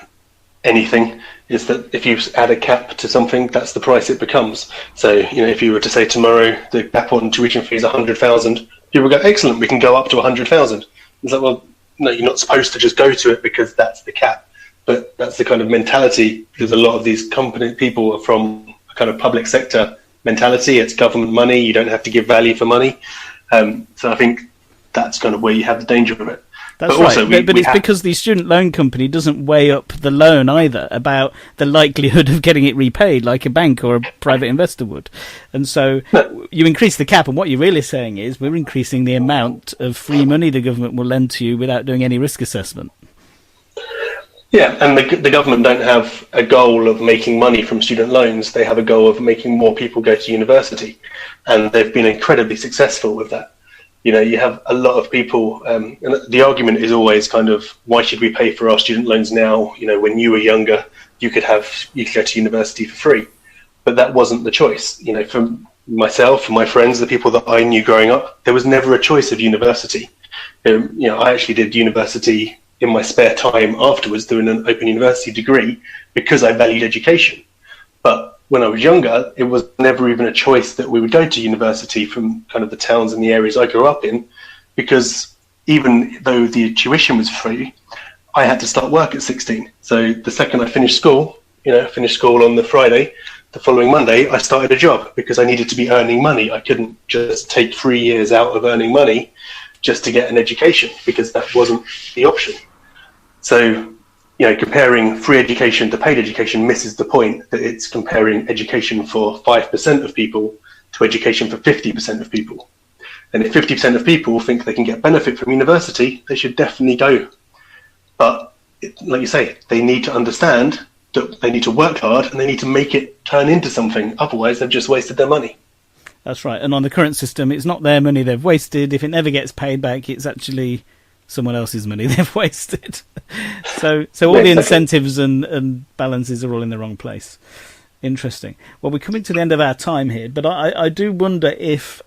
Speaker 2: anything, is that if you add a cap to something, that's the price it becomes. So, if you were to say tomorrow the cap on tuition fee is 100,000, people go, excellent, we can go up to 100,000. It's like, well, no, you're not supposed to just go to it because that's the cap. But that's the kind of mentality, because a lot of these people are from a kind of public sector mentality. It's government money. You don't have to give value for money. So I think that's kind of where you have the danger of it.
Speaker 1: That's right. But it's because the student loan company doesn't weigh up the loan either about the likelihood of getting it repaid like a bank or a private investor would. And so you increase the cap, and what you're really saying is we're increasing the amount of free money the government will lend to you without doing any risk assessment.
Speaker 2: Yeah, and the government don't have a goal of making money from student loans. They have a goal of making more people go to university, and they've been incredibly successful with that. You have a lot of people, and the argument is always kind of, why should we pay for our student loans now? When you were younger, you could go to university for free, but that wasn't the choice. For myself, for my friends, the people that I knew growing up, there was never a choice of university. I actually did university in my spare time afterwards, doing an open university degree, because I valued education. But when I was younger, it was never even a choice that we would go to university from kind of the towns and the areas I grew up in, because even though the tuition was free, I had to start work at 16. So the second I finished school, finished school on the Friday, the following Monday, I started a job because I needed to be earning money. I couldn't just take 3 years out of earning money just to get an education, because that wasn't the option. So, comparing free education to paid education misses the point that it's comparing education for 5% of people to education for 50% of people. And if 50% of people think they can get benefit from university, they should definitely go. But like you say, they need to understand that they need to work hard and they need to make it turn into something. Otherwise, they've just wasted their money.
Speaker 1: That's right. And on the current system, it's not their money they've wasted. If it never gets paid back, it's actually someone else's money they've wasted. So all the incentives and balances are all in the wrong place. Interesting. Well, we're coming to the end of our time here, but I do wonder if,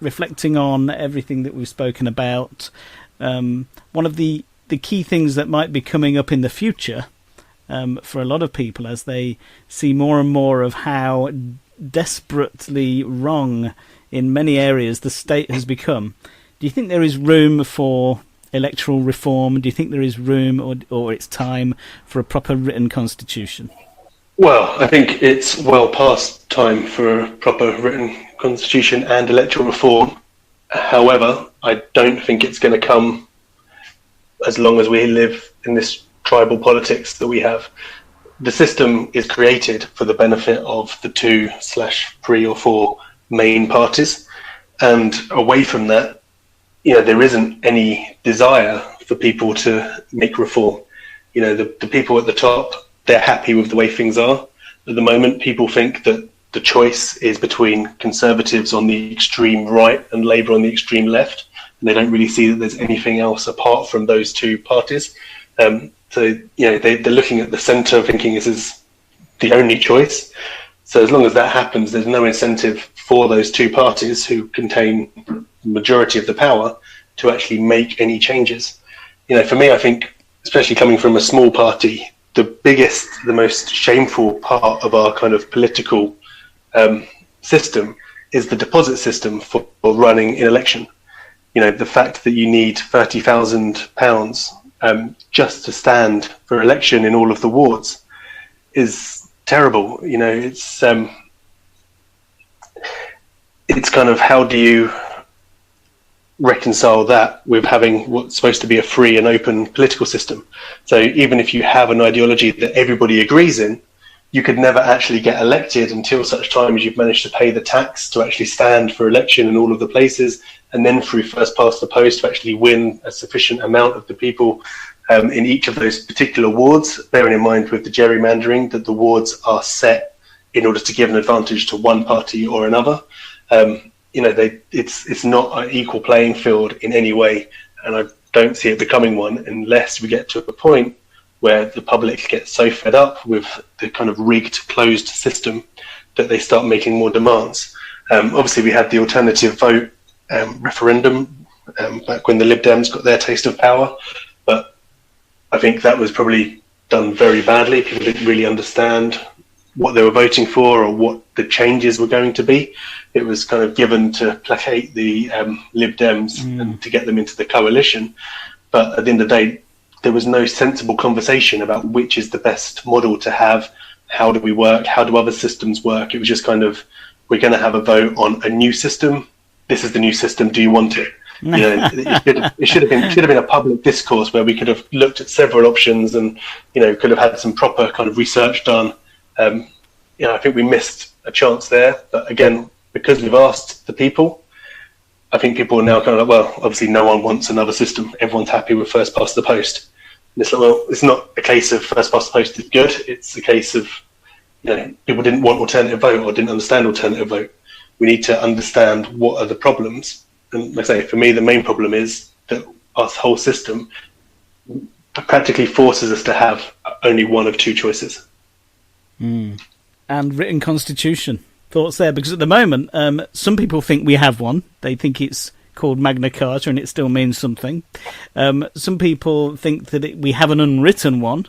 Speaker 1: reflecting on everything that we've spoken about, one of the key things that might be coming up in the future for a lot of people as they see more and more of how desperately wrong in many areas the state has become. Do you think there is room for electoral reform? Do you think there is room or it's time for a proper written constitution?
Speaker 2: Well, I think it's well past time for a proper written constitution and electoral reform. However, I don't think it's going to come as long as we live in this tribal politics that we have. The system is created for the benefit of the 2/3 or 4 main parties, and away from that, there isn't any desire for people to make reform. The people at the top, they're happy with the way things are. At the moment, people think that the choice is between Conservatives on the extreme right and Labour on the extreme left, and they don't really see that there's anything else apart from those two parties. They're looking at the centre thinking this is the only choice. So as long as that happens, there's no incentive for those two parties who contain the majority of the power to actually make any changes. For me, I think, especially coming from a small party, the biggest, the most shameful part of our kind of political system is the deposit system for running an election. The fact that you need £30,000 just to stand for election in all of the wards is terrible. It's kind of, how do you reconcile that with having what's supposed to be a free and open political system? So even if you have an ideology that everybody agrees in, you could never actually get elected until such time as you've managed to pay the tax to actually stand for election in all of the places, and then through first past the post to actually win a sufficient amount of the people in each of those particular wards, bearing in mind with the gerrymandering that the wards are set in order to give an advantage to one party or another. It's not an equal playing field in any way, and I don't see it becoming one unless we get to a point where the public gets so fed up with the kind of rigged, closed system that they start making more demands. Obviously, we had the alternative vote referendum back when the Lib Dems got their taste of power, but I think that was probably done very badly. People didn't really understand what they were voting for or what the changes were going to be. It was kind of given to placate the Lib Dems and to get them into the coalition. But at the end of the day, there was no sensible conversation about which is the best model to have. How do we work? How do other systems work? It was just kind of, we're going to have a vote on a new system. This is the new system. Do you want it? It should have been a public discourse where we could have looked at several options and could have had some proper kind of research done. I think we missed a chance there. But again, because we've asked the people, I think people are now kind of like, well, obviously no one wants another system. Everyone's happy with first past the post. And it's like, well, it's not a case of first past the post is good. It's a case of people didn't want alternative vote or didn't understand alternative vote. We need to understand what are the problems. And like I say, for me, the main problem is that our whole system practically forces us to have only one of two choices.
Speaker 1: And written constitution. Thoughts there? Because at the moment, some people think we have one. They think it's called Magna Carta and it still means something. Some people think that we have an unwritten one.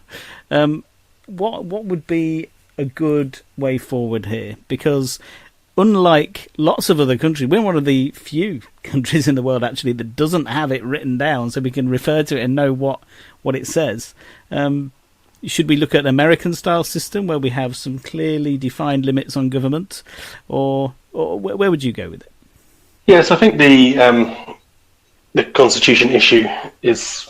Speaker 1: What would be a good way forward here? Because unlike lots of other countries, we're one of the few countries in the world actually that doesn't have it written down, so we can refer to it and know what it says. Should we look at an American-style system where we have some clearly defined limits on government, or where would you go with it?
Speaker 2: Yes, I think the constitution issue is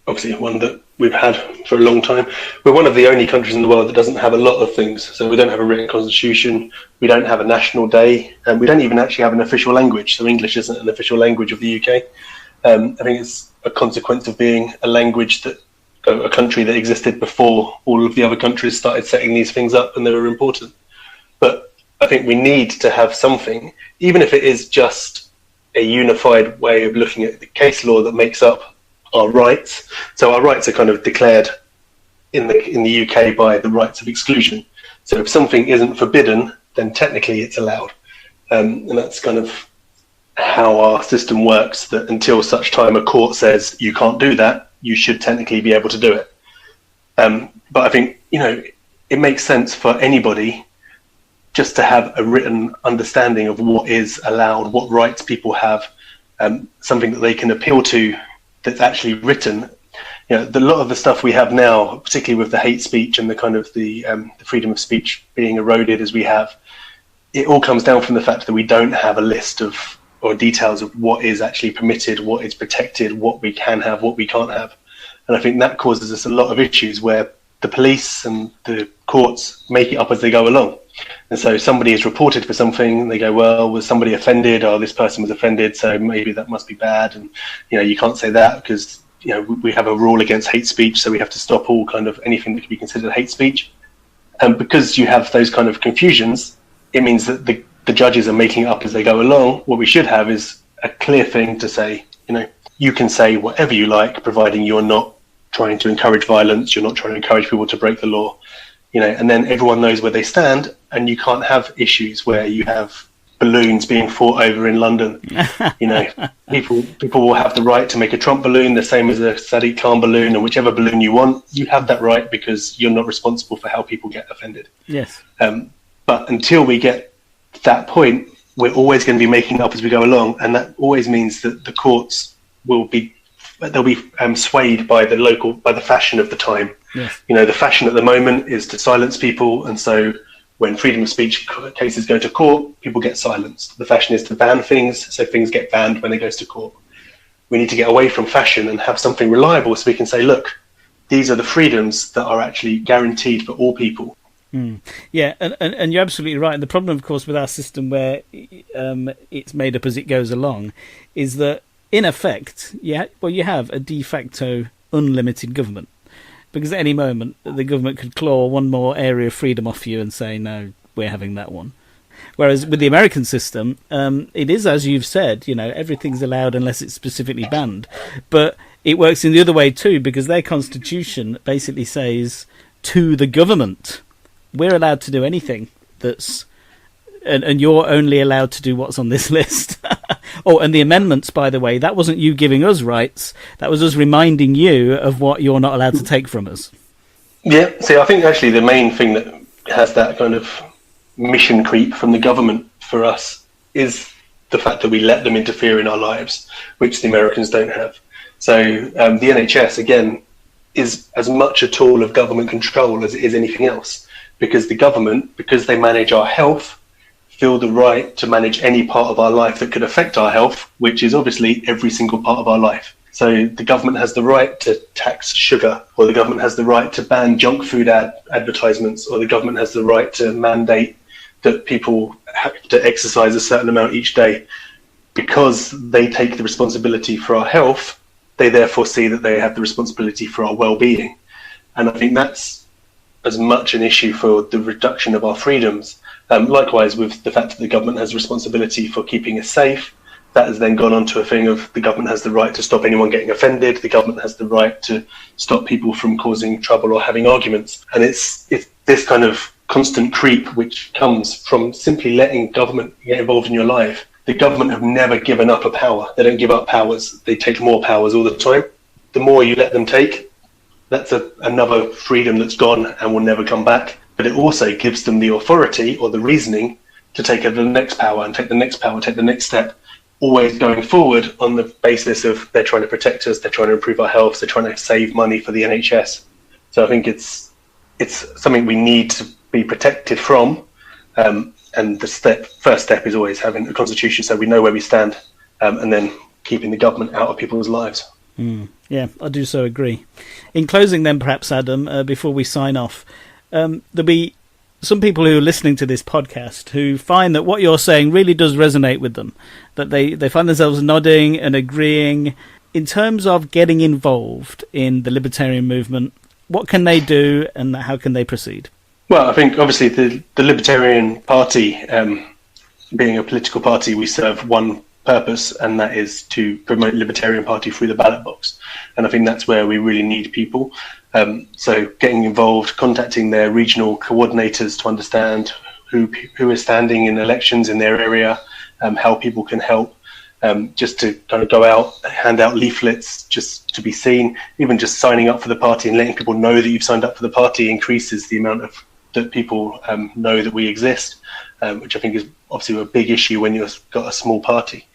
Speaker 2: obviously one that we've had for a long time. We're one of the only countries in the world that doesn't have a lot of things. So we don't have a written constitution, we don't have a national day, and we don't even actually have an official language. So English isn't an official language of the UK. I think it's a consequence of being a language that a country that existed before all of the other countries started setting these things up and they were important. But I think we need to have something, even if it is just a unified way of looking at the case law that makes up our rights. So our rights are kind of declared in the UK by the rights of exclusion. So if something isn't forbidden, then technically it's allowed. And that's kind of how our system works, that until such time a court says you can't do that, you should technically be able to do it. But I think, it makes sense for anybody just to have a written understanding of what is allowed, what rights people have, something that they can appeal to that's actually written. A lot of the stuff we have now, particularly with the hate speech and the kind of the freedom of speech being eroded as we have, it all comes down from the fact that we don't have a list of or details of what is actually permitted, what is protected, what we can have, what we can't have. And I think that causes us a lot of issues where the police and the courts make it up as they go along. And so somebody is reported for something, they go, well, was somebody offended? Oh, this person was offended, so maybe that must be bad. And, you can't say that because, we have a rule against hate speech, so we have to stop all kind of anything that could be considered hate speech. And because you have those kind of confusions, it means that the judges are making it up as they go along. What we should have is a clear thing to say, you can say whatever you like, providing you're not trying to encourage violence, you're not trying to encourage people to break the law, and then everyone knows where they stand, and you can't have issues where you have balloons being fought over in London. People will have the right to make a Trump balloon the same as a Sadiq Khan balloon, and whichever balloon you want, you have that right because you're not responsible for how people get offended.
Speaker 1: Yes.
Speaker 2: But until we get that point, we're always going to be making up as we go along, and that always means that the courts they'll be swayed by the fashion of the time.
Speaker 1: Yes.
Speaker 2: The fashion at the moment is to silence people, and so when freedom of speech cases go to court, people get silenced. The fashion is to ban things, so things get banned when it goes to court. We need to get away from fashion and have something reliable so we can say, look, these are the freedoms that are actually guaranteed for all people.
Speaker 1: Yeah, and you're absolutely right. And the problem, of course, with our system where it's made up as it goes along is that, in effect, you have a de facto unlimited government. Because at any moment, the government could claw one more area of freedom off you and say, no, we're having that one. Whereas with the American system, it is, as you've said, everything's allowed unless it's specifically banned. But it works in the other way too, because their constitution basically says to the government, we're allowed to do anything that's... And you're only allowed to do what's on this list. Oh, and the amendments, by the way, that wasn't you giving us rights. That was us reminding you of what you're not allowed to take from us.
Speaker 2: Yeah, see, I think actually the main thing that has that kind of mission creep from the government for us is the fact that we let them interfere in our lives, which the Americans don't have. So the NHS, again, is as much a tool of government control as it is anything else. Because the government, because they manage our health, feel the right to manage any part of our life that could affect our health, which is obviously every single part of our life. So the government has the right to tax sugar, or the government has the right to ban junk food advertisements, or the government has the right to mandate that people have to exercise a certain amount each day. Because they take the responsibility for our health, they therefore see that they have the responsibility for our well-being. And I think that's as much an issue for the reduction of our freedoms. Likewise, with the fact that the government has responsibility for keeping us safe, that has then gone on to a thing of the government has the right to stop anyone getting offended, the government has the right to stop people from causing trouble or having arguments. And it's this kind of constant creep which comes from simply letting government get involved in your life. The government have never given up a power. They don't give up powers. They take more powers all the time. The more you let them take, that's another freedom that's gone and will never come back. But it also gives them the authority or the reasoning to take the next power and take the next power, take the next step, always going forward on the basis of they're trying to protect us, they're trying to improve our health, they're trying to save money for the NHS. So I think it's something we need to be protected from. And the first step is always having a constitution so we know where we stand, and then keeping the government out of people's lives.
Speaker 1: Yeah, I do so agree. In closing then, perhaps, Adam, before we sign off, there'll be some people who are listening to this podcast who find that what you're saying really does resonate with them, that they find themselves nodding and agreeing. In terms of getting involved in the libertarian movement, what can they do and how can they proceed?
Speaker 2: Well, I think obviously the Libertarian Party, being a political party, we serve one purpose, and that is to promote Libertarian Party through the ballot box. And I think that's where we really need people. So getting involved, contacting their regional coordinators to understand who is standing in elections in their area, how people can help, just to kind of go out, hand out leaflets, just to be seen. Even just signing up for the party and letting people know that you've signed up for the party increases the amount of that people know that we exist, which I think is obviously a big issue when you've got a small party.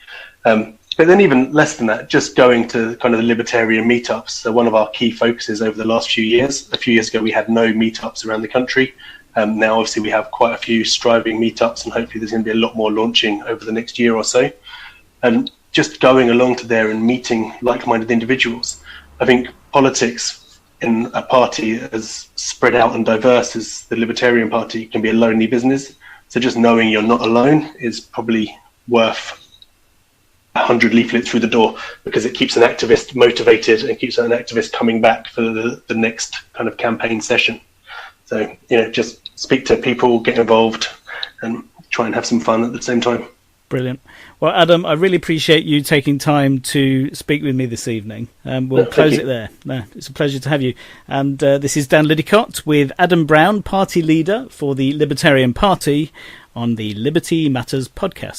Speaker 2: But then even less than that, just going to kind of the libertarian meetups. So one of our key focuses over the last few years, a few years ago we had no meetups around the country. Now obviously we have quite a few striving meetups, and hopefully there's going to be a lot more launching over the next year or so. And just going along to there and meeting like-minded individuals. I think politics in a party as spread out and diverse as the Libertarian Party can be a lonely business. So just knowing you're not alone is probably worth 100 leaflets through the door, because it keeps an activist motivated and keeps an activist coming back for the next kind of campaign session. So, just speak to people, get involved, and try and have some fun at the same time.
Speaker 1: Brilliant. Well, Adam, I really appreciate you taking time to speak with me this evening. We'll close it there. No, it's a pleasure to have you. And this is Dan Liddicott with Adam Brown, Party Leader for the Libertarian Party, on the Liberty Matters podcast.